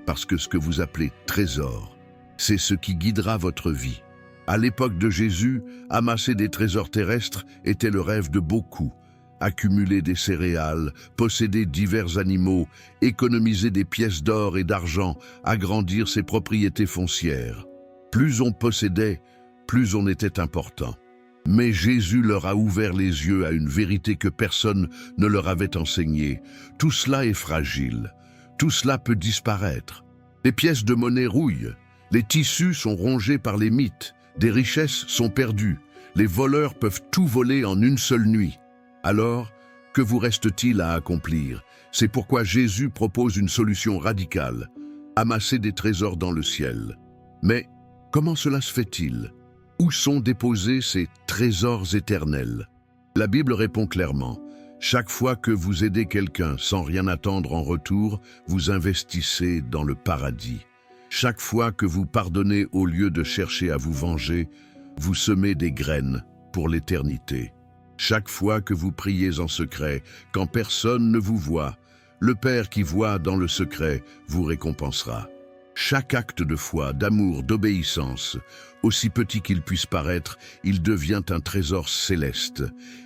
parce que ce que vous appelez trésor, c'est ce qui guidera votre vie. À l'époque de Jésus, amasser des trésors terrestres était le rêve de beaucoup. Accumuler des céréales, posséder divers animaux, économiser des pièces d'or et d'argent, agrandir ses propriétés foncières. Plus on possédait, plus on était important. Mais Jésus leur a ouvert les yeux à une vérité que personne ne leur avait enseignée. Tout cela est fragile. Tout cela peut disparaître. Les pièces de monnaie rouillent. Les tissus sont rongés par les mythes. Des richesses sont perdues. Les voleurs peuvent tout voler en une seule nuit. Alors, que vous reste-t-il à accomplir? C'est pourquoi Jésus propose une solution radicale. Amasser des trésors dans le ciel. Mais comment cela se fait-il? Où sont déposés ces trésors éternels? La Bible répond clairement. Chaque fois que vous aidez quelqu'un sans rien attendre en retour, vous investissez dans le paradis. Chaque fois que vous pardonnez au lieu de chercher à vous venger, vous semez des graines pour l'éternité. Chaque fois que vous priez en secret, quand personne ne vous voit, le Père qui voit dans le secret vous récompensera. Chaque acte de foi, d'amour, d'obéissance, aussi petit qu'il puisse paraître, il devient un trésor céleste.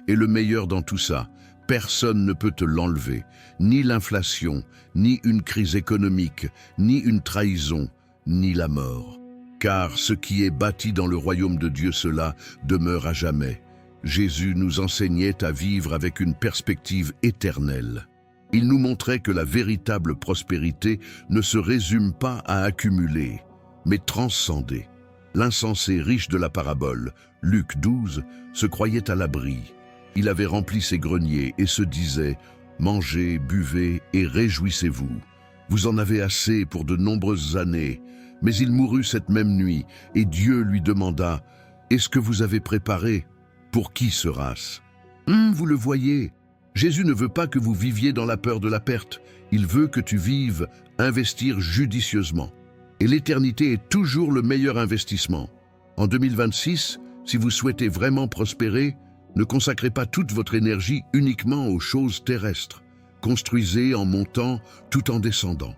Et le meilleur dans tout ça, personne ne peut te l'enlever, ni l'inflation, ni une crise économique, ni une trahison, ni la mort. Car ce qui est bâti dans le royaume de Dieu, cela demeure à jamais. Jésus nous enseignait à vivre avec une perspective éternelle. Il nous montrait que la véritable prospérité ne se résume pas à accumuler, mais transcender. L'insensé riche de la parabole, Luc 12, se croyait à l'abri. Il avait rempli ses greniers et se disait « Mangez, buvez et réjouissez-vous. Vous en avez assez pour de nombreuses années. » Mais il mourut cette même nuit, et Dieu lui demanda « Est-ce que vous avez préparé? Pour qui sera-ce? Vous le voyez, Jésus ne veut pas que vous viviez dans la peur de la perte. Il veut que tu vives, investir judicieusement. Et l'éternité est toujours le meilleur investissement. En 2026, si vous souhaitez vraiment prospérer, ne consacrez pas toute votre énergie uniquement aux choses terrestres. Construisez en montant tout en descendant.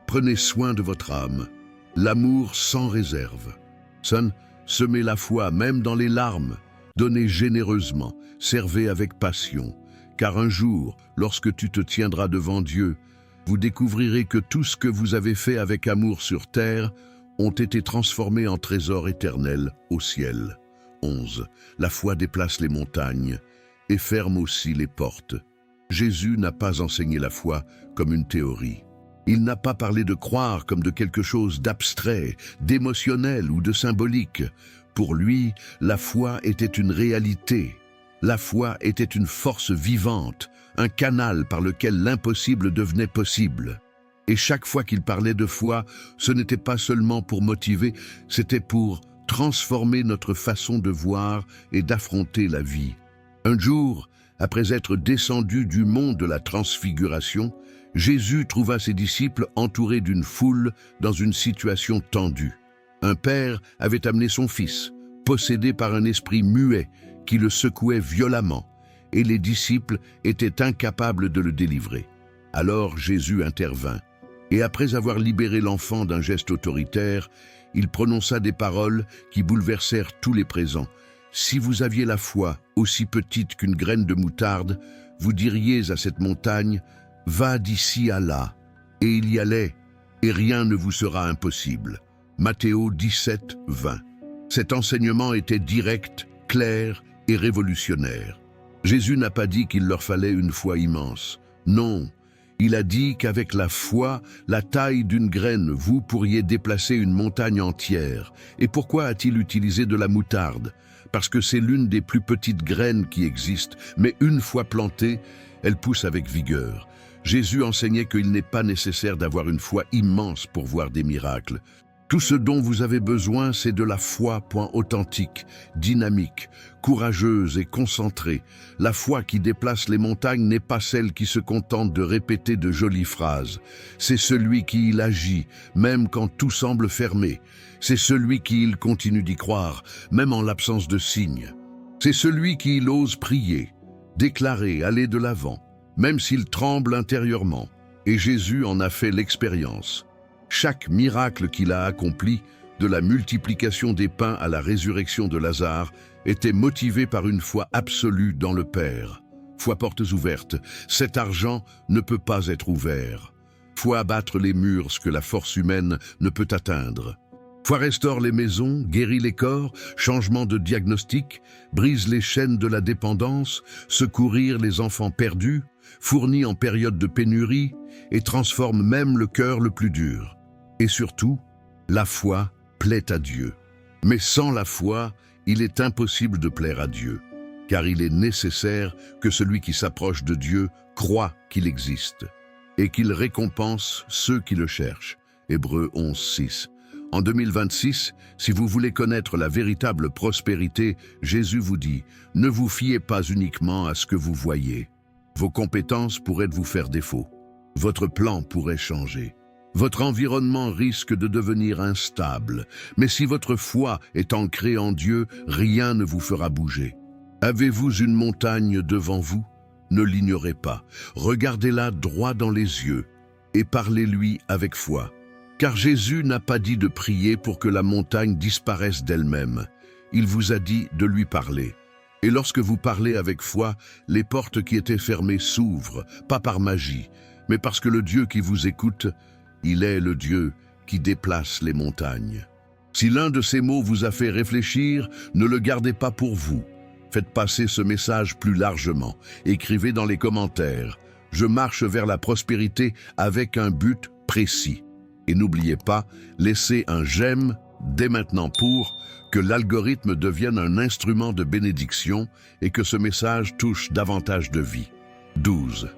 Prenez soin de votre âme. L'amour sans réserve. Son, semez la foi même dans les larmes. Donnez généreusement, servez avec passion. Car un jour, lorsque tu te tiendras devant Dieu, vous découvrirez que tout ce que vous avez fait avec amour sur terre ont été transformés en trésors éternels au ciel. 11. La foi déplace les montagnes et ferme aussi les portes. Jésus n'a pas enseigné la foi comme une théorie. Il n'a pas parlé de croire comme de quelque chose d'abstrait, d'émotionnel ou de symbolique. Pour lui, la foi était une réalité. La foi était une force vivante, un canal par lequel l'impossible devenait possible. Et chaque fois qu'il parlait de foi, ce n'était pas seulement pour motiver, c'était pour transformer notre façon de voir et d'affronter la vie. Un jour, après être descendu du mont de la transfiguration, Jésus trouva ses disciples entourés d'une foule dans une situation tendue. Un père avait amené son fils, possédé par un esprit muet qui le secouait violemment, et les disciples étaient incapables de le délivrer. Alors Jésus intervint, et après avoir libéré l'enfant d'un geste autoritaire, il prononça des paroles qui bouleversèrent tous les présents. « Si vous aviez la foi aussi petite qu'une graine de moutarde, vous diriez à cette montagne, « Va d'ici à là », et il y allait, et rien ne vous sera impossible. » Matthéo 17, 20. Cet enseignement était direct, clair et révolutionnaire. Jésus n'a pas dit qu'il leur fallait une foi immense. Non, il a dit qu'avec la foi, la taille d'une graine, vous pourriez déplacer une montagne entière. Et pourquoi a-t-il utilisé de la moutarde? Parce que c'est l'une des plus petites graines qui existent, mais une fois plantée, elle pousse avec vigueur. Jésus enseignait qu'il n'est pas nécessaire d'avoir une foi immense pour voir des miracles. Tout ce dont vous avez besoin, c'est de la foi, authentique, dynamique, courageuse et concentrée. La foi qui déplace les montagnes n'est pas celle qui se contente de répéter de jolies phrases. C'est celui qui il agit, même quand tout semble fermé. C'est celui qui il continue d'y croire, même en l'absence de signes. C'est celui qui il ose prier, déclarer, aller de l'avant, même s'il tremble intérieurement. Et Jésus en a fait l'expérience. Chaque miracle qu'il a accompli, de la multiplication des pains à la résurrection de Lazare, était motivé par une foi absolue dans le Père. Foi portes ouvertes, cet argent ne peut pas être ouvert. Foi abattre les murs, ce que la force humaine ne peut atteindre. Foi restaure les maisons, guérit les corps, changement de diagnostic, brise les chaînes de la dépendance, secourir les enfants perdus, fournit en période de pénurie et transforme même le cœur le plus dur. Et surtout, la foi plaît à Dieu. Mais sans la foi, il est impossible de plaire à Dieu, car il est nécessaire que celui qui s'approche de Dieu croit qu'il existe et qu'il récompense ceux qui le cherchent. Hébreux 11, 6. En 2026, si vous voulez connaître la véritable prospérité, Jésus vous dit, ne vous fiez pas uniquement à ce que vous voyez. Vos compétences pourraient vous faire défaut. Votre plan pourrait changer. Votre environnement risque de devenir instable, mais si votre foi est ancrée en Dieu, rien ne vous fera bouger. Avez-vous une montagne devant vous? Ne l'ignorez pas. Regardez-la droit dans les yeux et parlez-lui avec foi. Car Jésus n'a pas dit de prier pour que la montagne disparaisse d'elle-même. Il vous a dit de lui parler. Et lorsque vous parlez avec foi, les portes qui étaient fermées s'ouvrent, pas par magie, mais parce que le Dieu qui vous écoute, il est le Dieu qui déplace les montagnes. Si l'un de ces mots vous a fait réfléchir, ne le gardez pas pour vous. Faites passer ce message plus largement. Écrivez dans les commentaires « Je marche vers la prospérité avec un but précis ». Et n'oubliez pas, laissez un j'aime dès maintenant pour que l'algorithme devienne un instrument de bénédiction et que ce message touche davantage de vie. 12.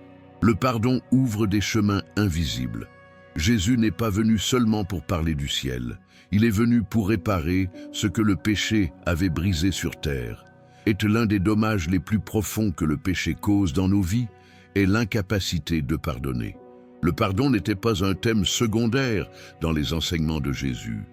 Le pardon ouvre des chemins invisibles. Jésus n'est pas venu seulement pour parler du ciel. Il est venu pour réparer ce que le péché avait brisé sur terre. Est l'un des dommages les plus profonds que le péché cause dans nos vies, est l'incapacité de pardonner. Le pardon n'était pas un thème secondaire dans les enseignements de Jésus.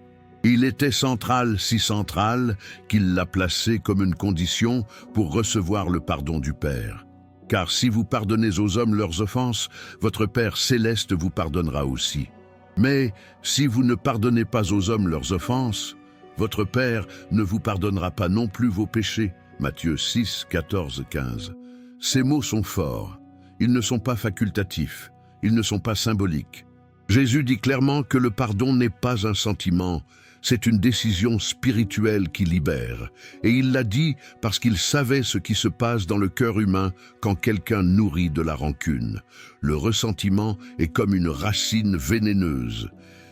Il était central, si central qu'il l'a placé comme une condition pour recevoir le pardon du Père. Car si vous pardonnez aux hommes leurs offenses, votre Père céleste vous pardonnera aussi. Mais si vous ne pardonnez pas aux hommes leurs offenses, votre Père ne vous pardonnera pas non plus vos péchés. Matthieu 6, 14, 15. Ces mots sont forts. Ils ne sont pas facultatifs. Ils ne sont pas symboliques. Jésus dit clairement que le pardon n'est pas un sentiment, c'est une décision spirituelle qui libère. Et il l'a dit parce qu'il savait ce qui se passe dans le cœur humain quand quelqu'un nourrit de la rancune. Le ressentiment est comme une racine vénéneuse.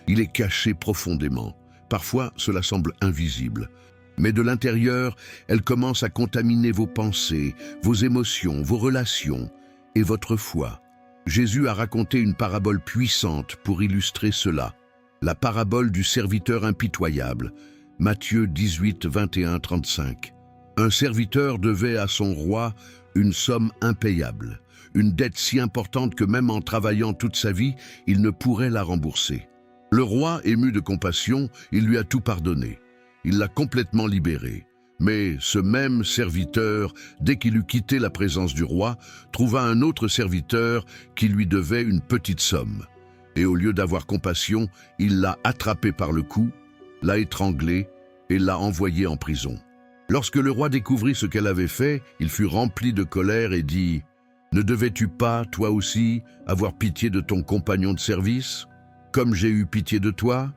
Il est caché profondément. Parfois, cela semble invisible. Mais de l'intérieur, elle commence à contaminer vos pensées, vos émotions, vos relations et votre foi. Jésus a raconté une parabole puissante pour illustrer cela. La parabole du serviteur impitoyable, Matthieu 18, 21, 35. Un serviteur devait à son roi une somme impayable, une dette si importante que même en travaillant toute sa vie, il ne pourrait la rembourser. Le roi, ému de compassion, il lui a tout pardonné. Il l'a complètement libéré. Mais ce même serviteur, dès qu'il eut quitté la présence du roi, trouva un autre serviteur qui lui devait une petite somme. Et au lieu d'avoir compassion, il l'a attrapé par le cou, l'a étranglé et l'a envoyé en prison. Lorsque le roi découvrit ce qu'elle avait fait, il fut rempli de colère et dit « Ne devais-tu pas, toi aussi, avoir pitié de ton compagnon de service, comme j'ai eu pitié de toi ?»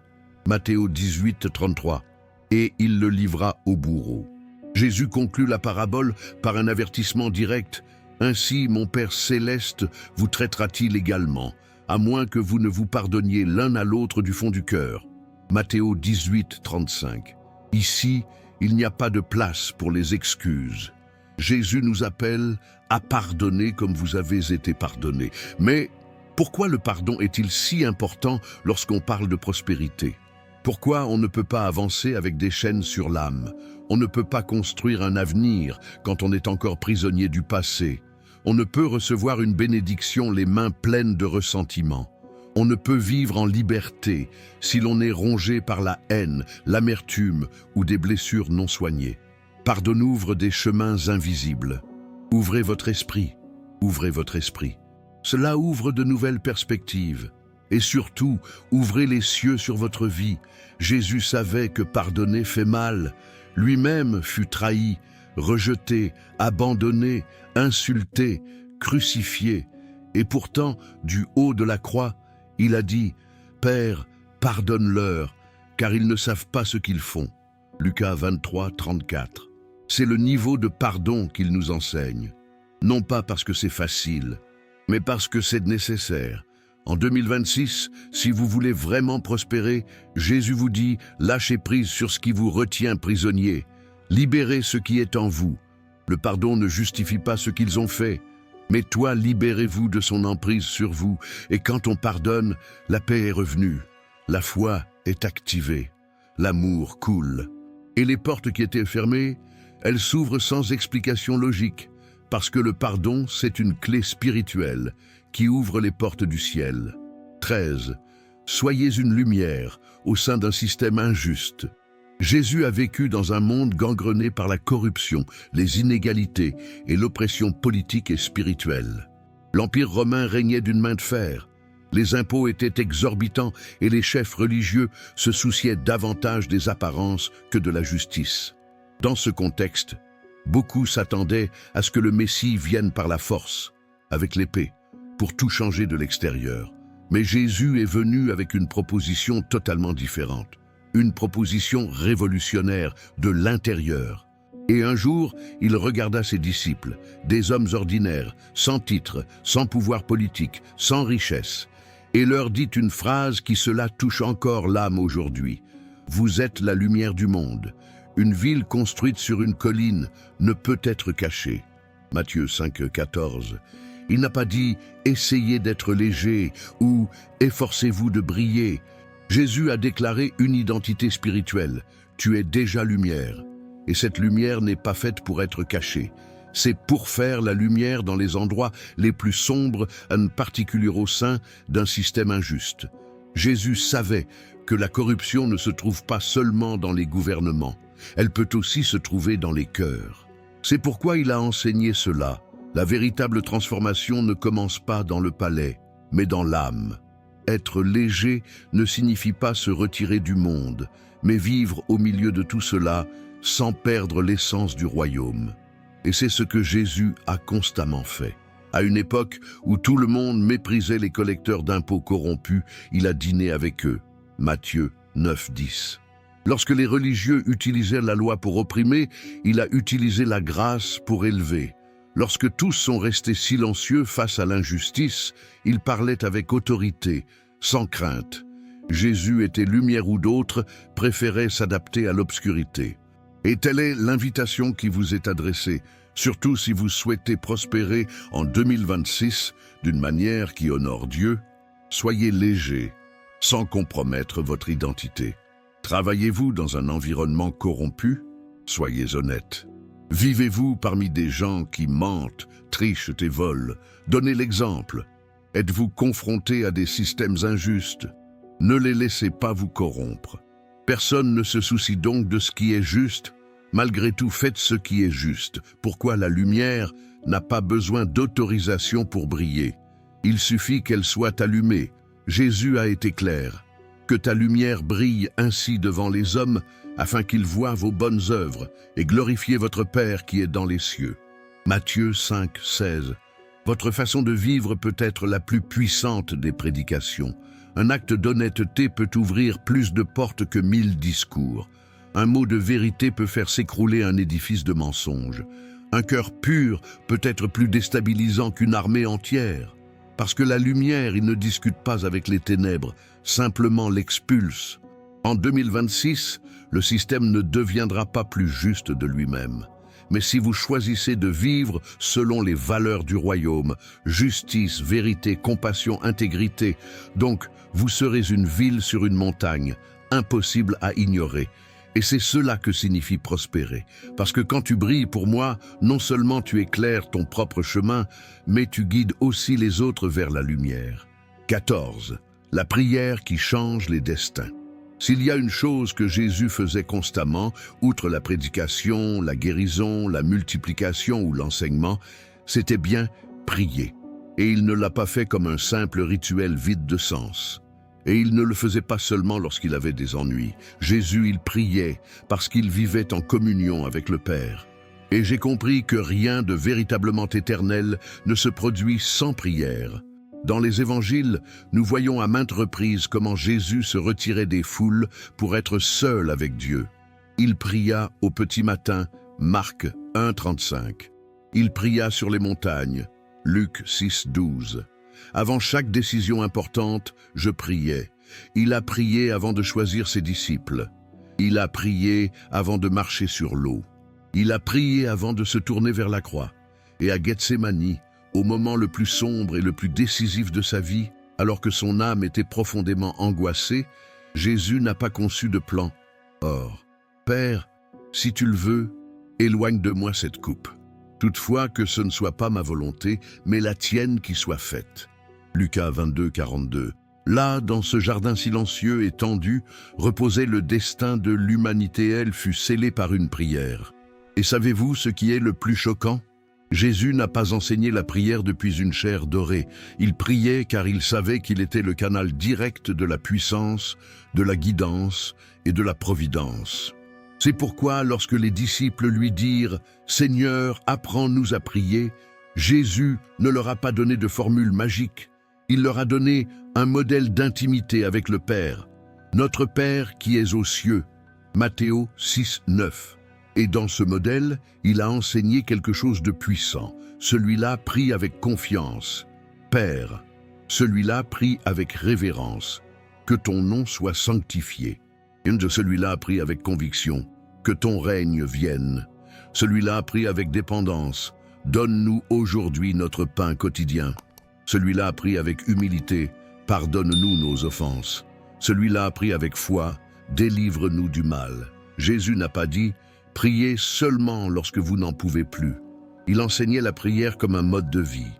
Matthieu 18, 33. Et il le livra au bourreau. Jésus conclut la parabole par un avertissement direct. « Ainsi, mon Père céleste vous traitera-t-il également, à moins que vous ne vous pardonniez l'un à l'autre du fond du cœur. » Matthieu 18, 35. Ici, il n'y a pas de place pour les excuses. Jésus nous appelle à pardonner comme vous avez été pardonnés. Mais pourquoi le pardon est-il si important lorsqu'on parle de prospérité ? Pourquoi on ne peut pas avancer avec des chaînes sur l'âme? On ne peut pas construire un avenir quand on est encore prisonnier du passé. On ne peut recevoir une bénédiction les mains pleines de ressentiment. On ne peut vivre en liberté si l'on est rongé par la haine, l'amertume ou des blessures non soignées. Pardon ouvre des chemins invisibles. Ouvrez votre esprit, ouvrez votre esprit. Cela ouvre de nouvelles perspectives. Et surtout, ouvrez les cieux sur votre vie. Jésus savait que pardonner fait mal. Lui-même fut trahi, rejeté, abandonné, insulté, crucifié. Et pourtant, du haut de la croix, il a dit « Père, pardonne-leur, car ils ne savent pas ce qu'ils font. » Lucas 23, 34. C'est le niveau de pardon qu'il nous enseigne. Non pas parce que c'est facile, mais parce que c'est nécessaire. En 2026, si vous voulez vraiment prospérer, Jésus vous dit « Lâchez prise sur ce qui vous retient prisonnier. Libérez ce qui est en vous. Le pardon ne justifie pas ce qu'ils ont fait. Mais toi, libérez-vous de son emprise sur vous. Et quand on pardonne, la paix est revenue. La foi est activée. L'amour coule. Et les portes qui étaient fermées, elles s'ouvrent sans explication logique. Parce que le pardon, c'est une clé spirituelle qui ouvre les portes du ciel. 13. Soyez une lumière au sein d'un système injuste. Jésus a vécu dans un monde gangrené par la corruption, les inégalités et l'oppression politique et spirituelle. L'Empire romain régnait d'une main de fer. Les impôts étaient exorbitants et les chefs religieux se souciaient davantage des apparences que de la justice. Dans ce contexte, beaucoup s'attendaient à ce que le Messie vienne par la force, avec l'épée, pour tout changer de l'extérieur. Mais Jésus est venu avec une proposition totalement différente. Une proposition révolutionnaire de l'intérieur. Et un jour, il regarda ses disciples, des hommes ordinaires, sans titre, sans pouvoir politique, sans richesse, et leur dit une phrase qui cela touche encore l'âme aujourd'hui. « Vous êtes la lumière du monde. Une ville construite sur une colline ne peut être cachée. » Matthieu 5, 14. Il n'a pas dit « essayez d'être léger » ou « efforcez-vous de briller ». Jésus a déclaré une identité spirituelle. Tu es déjà lumière. Et cette lumière n'est pas faite pour être cachée. C'est pour faire la lumière dans les endroits les plus sombres, en particulier au sein d'un système injuste. Jésus savait que la corruption ne se trouve pas seulement dans les gouvernements, elle peut aussi se trouver dans les cœurs. C'est pourquoi il a enseigné cela. La véritable transformation ne commence pas dans le palais, mais dans l'âme. Être léger ne signifie pas se retirer du monde, mais vivre au milieu de tout cela sans perdre l'essence du royaume. Et c'est ce que Jésus a constamment fait. À une époque où tout le monde méprisait les collecteurs d'impôts corrompus, il a dîné avec eux. Matthieu 9:10. Lorsque les religieux utilisaient la loi pour opprimer, il a utilisé la grâce pour élever. Lorsque tous sont restés silencieux face à l'injustice, il parlait avec autorité, sans crainte. Jésus était lumière où d'autres préféraient s'adapter à l'obscurité. Et telle est l'invitation qui vous est adressée, surtout si vous souhaitez prospérer en 2026 d'une manière qui honore Dieu. Soyez léger, sans compromettre votre identité. Travaillez-vous dans un environnement corrompu? Soyez honnête. Vivez-vous parmi des gens qui mentent, trichent et volent? Donnez l'exemple. Êtes-vous confronté à des systèmes injustes? Ne les laissez pas vous corrompre. Personne ne se soucie donc de ce qui est juste. Malgré tout, faites ce qui est juste. Pourquoi la lumière n'a pas besoin d'autorisation pour briller? Il suffit qu'elle soit allumée. Jésus a été clair. Que ta lumière brille ainsi devant les hommes, afin qu'ils voient vos bonnes œuvres et glorifiez votre Père qui est dans les cieux. Matthieu 5:16. Votre façon de vivre peut être la plus puissante des prédications. Un acte d'honnêteté peut ouvrir plus de portes que 1000 discours. Un mot de vérité peut faire s'écrouler un édifice de mensonges. Un cœur pur peut être plus déstabilisant qu'une armée entière. Parce que la lumière, il ne discute pas avec les ténèbres, simplement l'expulse. En 2026, le système ne deviendra pas plus juste de lui-même. Mais si vous choisissez de vivre selon les valeurs du royaume, justice, vérité, compassion, intégrité, donc vous serez une ville sur une montagne, impossible à ignorer. Et c'est cela que signifie prospérer. Parce que quand tu brilles pour moi, non seulement tu éclaires ton propre chemin, mais tu guides aussi les autres vers la lumière. 14. La prière qui change les destins. S'il y a une chose que Jésus faisait constamment, outre la prédication, la guérison, la multiplication ou l'enseignement, c'était bien prier. Et il ne l'a pas fait comme un simple rituel vide de sens. Et il ne le faisait pas seulement lorsqu'il avait des ennuis. Jésus, il priait parce qu'il vivait en communion avec le Père. Et j'ai compris que rien de véritablement éternel ne se produit sans prière. Dans les évangiles, nous voyons à maintes reprises comment Jésus se retirait des foules pour être seul avec Dieu. Il pria au petit matin, Marc 1:35. Il pria sur les montagnes, Luc 6:12. Avant chaque décision importante, je priais. Il a prié avant de choisir ses disciples. Il a prié avant de marcher sur l'eau. Il a prié avant de se tourner vers la croix. Et à Gethsémani, au moment le plus sombre et le plus décisif de sa vie, alors que son âme était profondément angoissée, Jésus n'a pas conçu de plan. Or, Père, si tu le veux, éloigne de moi cette coupe. Toutefois, que ce ne soit pas ma volonté, mais la tienne qui soit faite. Lucas 22:42. Là, dans ce jardin silencieux et tendu, reposait le destin de l'humanité. Elle fut scellée par une prière. Et savez-vous ce qui est le plus choquant? Jésus n'a pas enseigné la prière depuis une chair dorée. Il priait car il savait qu'il était le canal direct de la puissance, de la guidance et de la providence. C'est pourquoi, lorsque les disciples lui dirent « Seigneur, apprends-nous à prier », Jésus ne leur a pas donné de formule magique. Il leur a donné un modèle d'intimité avec le Père. Notre Père qui est aux cieux. Matthéo 6:9. Et dans ce modèle, il a enseigné quelque chose de puissant. Celui-là prie avec confiance. Père. Celui-là prie avec révérence. Que ton nom soit sanctifié. Et de celui-là prie avec conviction. Que ton règne vienne. Celui-là prie avec dépendance. Donne-nous aujourd'hui notre pain quotidien. Celui-là prie avec humilité. Pardonne-nous nos offenses. Celui-là prie avec foi. Délivre-nous du mal. Jésus n'a pas dit « Priez seulement lorsque vous n'en pouvez plus ». Il enseignait la prière comme un mode de vie.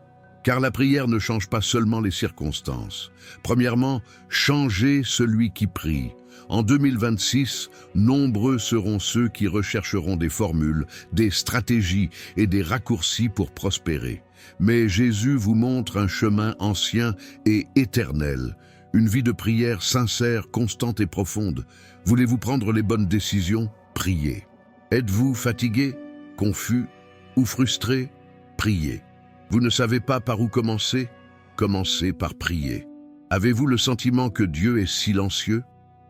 Car la prière ne change pas seulement les circonstances. Premièrement, changez celui qui prie. En 2026, nombreux seront ceux qui rechercheront des formules, des stratégies et des raccourcis pour prospérer. Mais Jésus vous montre un chemin ancien et éternel, une vie de prière sincère, constante et profonde. Voulez-vous prendre les bonnes décisions? Priez. Êtes-vous fatigué, confus ou frustré? Priez. Vous ne savez pas par où commencer? Commencez par prier. Avez-vous le sentiment que Dieu est silencieux?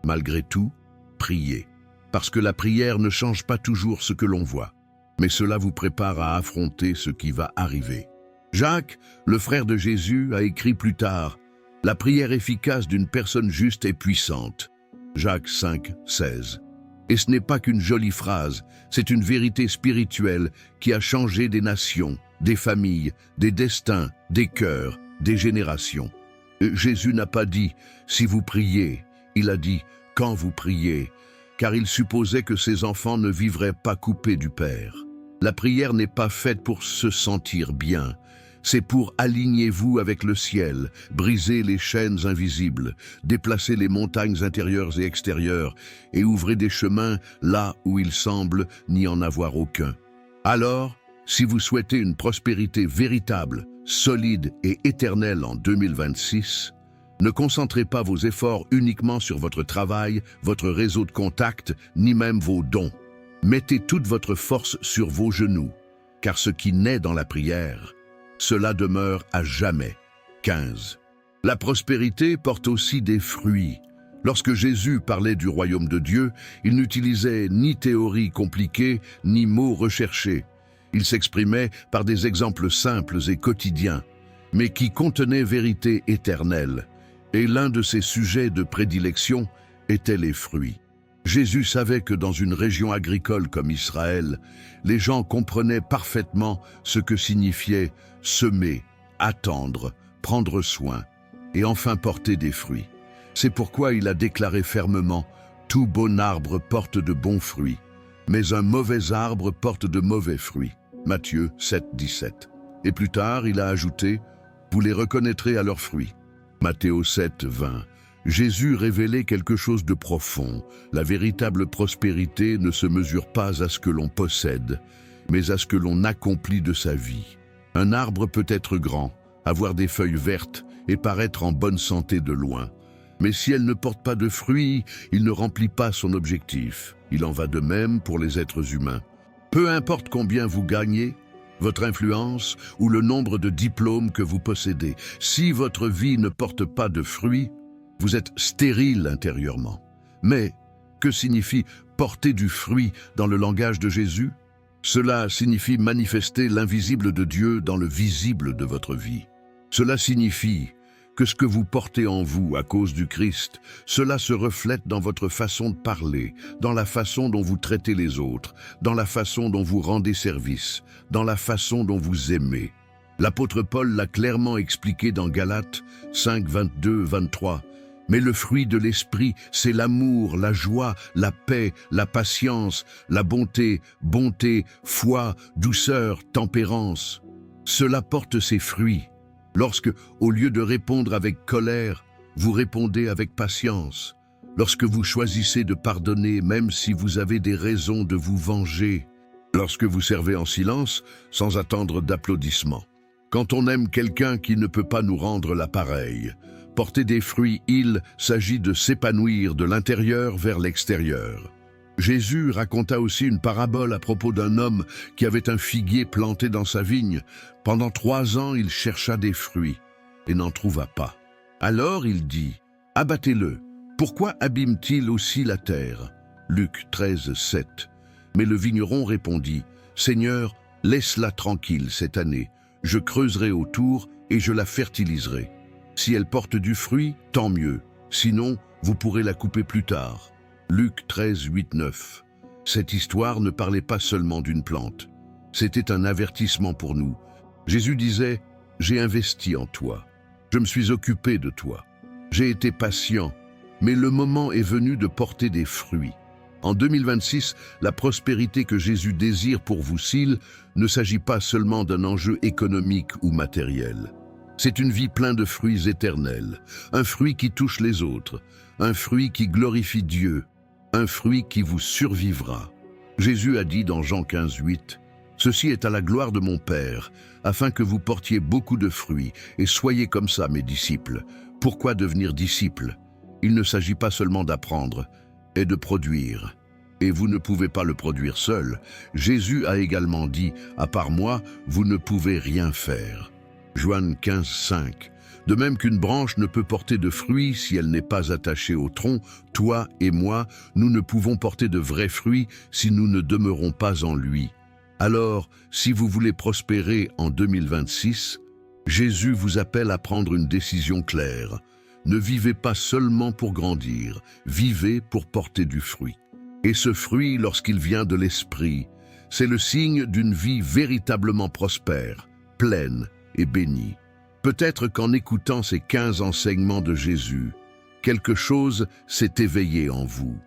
Malgré tout, priez. Parce que la prière ne change pas toujours ce que l'on voit, mais cela vous prépare à affronter ce qui va arriver. Jacques, le frère de Jésus, a écrit plus tard « La prière efficace d'une personne juste et puissante ». Jacques 5, 16. Et ce n'est pas qu'une jolie phrase, c'est une vérité spirituelle qui a changé des nations, des familles, des destins, des cœurs, des générations. Jésus n'a pas dit « si vous priez », il a dit « quand vous priez », car il supposait que ses enfants ne vivraient pas coupés du Père. La prière n'est pas faite pour se sentir bien, c'est pour aligner vous avec le ciel, briser les chaînes invisibles, déplacer les montagnes intérieures et extérieures et ouvrir des chemins là où il semble n'y en avoir aucun. Alors, si vous souhaitez une prospérité véritable, solide et éternelle en 2026, ne concentrez pas vos efforts uniquement sur votre travail, votre réseau de contacts, ni même vos dons. Mettez toute votre force sur vos genoux, car ce qui naît dans la prière, cela demeure à jamais. 15. La prospérité porte aussi des fruits. Lorsque Jésus parlait du royaume de Dieu, il n'utilisait ni théorie compliquée, ni mots recherchés. Il s'exprimait par des exemples simples et quotidiens, mais qui contenaient vérité éternelle. Et l'un de ses sujets de prédilection était les fruits. Jésus savait que dans une région agricole comme Israël, les gens comprenaient parfaitement ce que signifiait semer, attendre, prendre soin et enfin porter des fruits. C'est pourquoi il a déclaré fermement « Tout bon arbre porte de bons fruits, mais un mauvais arbre porte de mauvais fruits ». Matthieu 7, 17. Et plus tard, il a ajouté « Vous les reconnaîtrez à leurs fruits ». Matthéo 7, 20. Jésus révélait quelque chose de profond. La véritable prospérité ne se mesure pas à ce que l'on possède, mais à ce que l'on accomplit de sa vie. Un arbre peut être grand, avoir des feuilles vertes et paraître en bonne santé de loin. Mais si elle ne porte pas de fruits, il ne remplit pas son objectif. Il en va de même pour les êtres humains. Peu importe combien vous gagnez, votre influence ou le nombre de diplômes que vous possédez, si votre vie ne porte pas de fruits, vous êtes stérile intérieurement. Mais que signifie porter du fruit dans le langage de Jésus? Cela signifie manifester l'invisible de Dieu dans le visible de votre vie. Cela signifie que ce que vous portez en vous à cause du Christ, cela se reflète dans votre façon de parler, dans la façon dont vous traitez les autres, dans la façon dont vous rendez service, dans la façon dont vous aimez. L'apôtre Paul l'a clairement expliqué dans Galates 5, 22, 23. Mais le fruit de l'esprit, c'est l'amour, la joie, la paix, la patience, la bonté, foi, douceur, tempérance. Cela porte ses fruits. Lorsque, au lieu de répondre avec colère, vous répondez avec patience. Lorsque vous choisissez de pardonner, même si vous avez des raisons de vous venger. Lorsque vous servez en silence, sans attendre d'applaudissements. Quand on aime quelqu'un qui ne peut pas nous rendre l'appareil. Porter des fruits, il s'agit de s'épanouir de l'intérieur vers l'extérieur. Jésus raconta aussi une parabole à propos d'un homme qui avait un figuier planté dans sa vigne. Pendant 3 ans, il chercha des fruits et n'en trouva pas. Alors il dit « Abattez-le. Pourquoi abîme-t-il aussi la terre ?» Luc 13, 7. Mais le vigneron répondit « Seigneur, laisse-la tranquille cette année. Je creuserai autour et je la fertiliserai. Si elle porte du fruit, tant mieux. Sinon, vous pourrez la couper plus tard. » Luc 13, 8, 9. Cette histoire ne parlait pas seulement d'une plante. C'était un avertissement pour nous. Jésus disait « J'ai investi en toi. Je me suis occupé de toi. J'ai été patient, mais le moment est venu de porter des fruits. » En 2026, la prospérité que Jésus désire pour vous, s'il ne s'agit pas seulement d'un enjeu économique ou matériel. C'est une vie pleine de fruits éternels, un fruit qui touche les autres, un fruit qui glorifie Dieu, un fruit qui vous survivra. Jésus a dit dans Jean 15:8, « Ceci est à la gloire de mon Père, afin que vous portiez beaucoup de fruits, et soyez comme ça, mes disciples. » Pourquoi devenir disciple? Il ne s'agit pas seulement d'apprendre, et de produire. Et vous ne pouvez pas le produire seul. Jésus a également dit, « À part moi, vous ne pouvez rien faire. » Joannes 15:5. De même qu'une branche ne peut porter de fruits si elle n'est pas attachée au tronc, toi et moi, nous ne pouvons porter de vrais fruits si nous ne demeurons pas en lui. Alors, si vous voulez prospérer en 2026, Jésus vous appelle à prendre une décision claire. Ne vivez pas seulement pour grandir, vivez pour porter du fruit. Et ce fruit, lorsqu'il vient de l'Esprit, c'est le signe d'une vie véritablement prospère, pleine et bénie. Peut-être qu'en écoutant ces 15 enseignements de Jésus, quelque chose s'est éveillé en vous.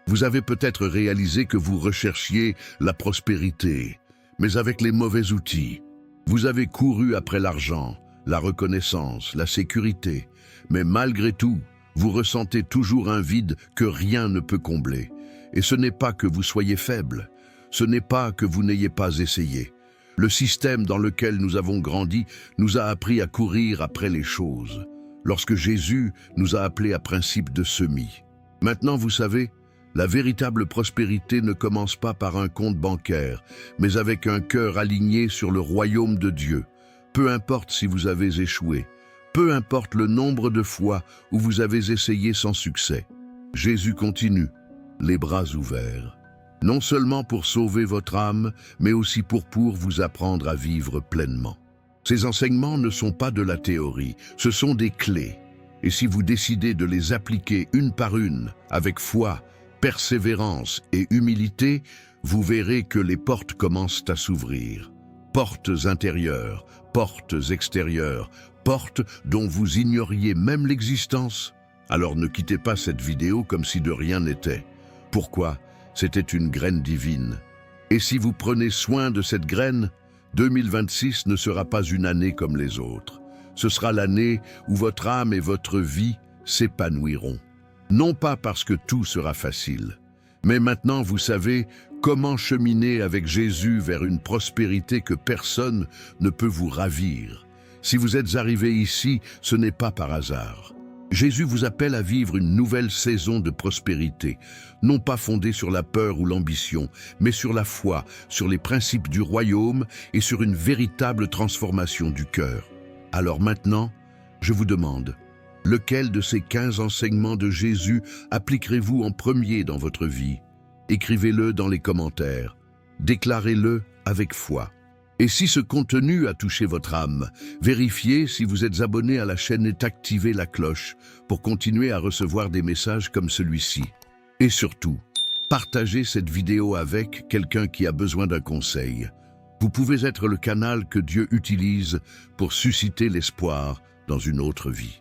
Vous avez peut-être réalisé que vous recherchiez la prospérité, mais avec les mauvais outils. Vous avez couru après l'argent, la reconnaissance, la sécurité, mais malgré tout, vous ressentez toujours un vide que rien ne peut combler. Et ce n'est pas que vous soyez faible, ce n'est pas que vous n'ayez pas essayé. Le système dans lequel nous avons grandi nous a appris à courir après les choses, lorsque Jésus nous a appelés à principe de semis. Maintenant, vous savez, la véritable prospérité ne commence pas par un compte bancaire, mais avec un cœur aligné sur le royaume de Dieu. Peu importe si vous avez échoué, peu importe le nombre de fois où vous avez essayé sans succès. Jésus continue, les bras ouverts, non seulement pour sauver votre âme, mais aussi pour vous apprendre à vivre pleinement. Ces enseignements ne sont pas de la théorie, ce sont des clés. Et si vous décidez de les appliquer une par une, avec foi, persévérance et humilité, vous verrez que les portes commencent à s'ouvrir. Portes intérieures, portes extérieures, portes dont vous ignoriez même l'existence. Alors ne quittez pas cette vidéo comme si de rien n'était. Pourquoi? C'était une graine divine. Et si vous prenez soin de cette graine, 2026 ne sera pas une année comme les autres. Ce sera l'année où votre âme et votre vie s'épanouiront. Non pas parce que tout sera facile, mais maintenant vous savez comment cheminer avec Jésus vers une prospérité que personne ne peut vous ravir. Si vous êtes arrivé ici, ce n'est pas par hasard. Jésus vous appelle à vivre une nouvelle saison de prospérité, non pas fondée sur la peur ou l'ambition, mais sur la foi, sur les principes du royaume et sur une véritable transformation du cœur. Alors maintenant, je vous demande, lequel de ces 15 enseignements de Jésus appliquerez-vous en premier dans votre vie? Écrivez-le dans les commentaires, déclarez-le avec foi. Et si ce contenu a touché votre âme, vérifiez si vous êtes abonné à la chaîne et activez la cloche pour continuer à recevoir des messages comme celui-ci. Et surtout, partagez cette vidéo avec quelqu'un qui a besoin d'un conseil. Vous pouvez être le canal que Dieu utilise pour susciter l'espoir dans une autre vie.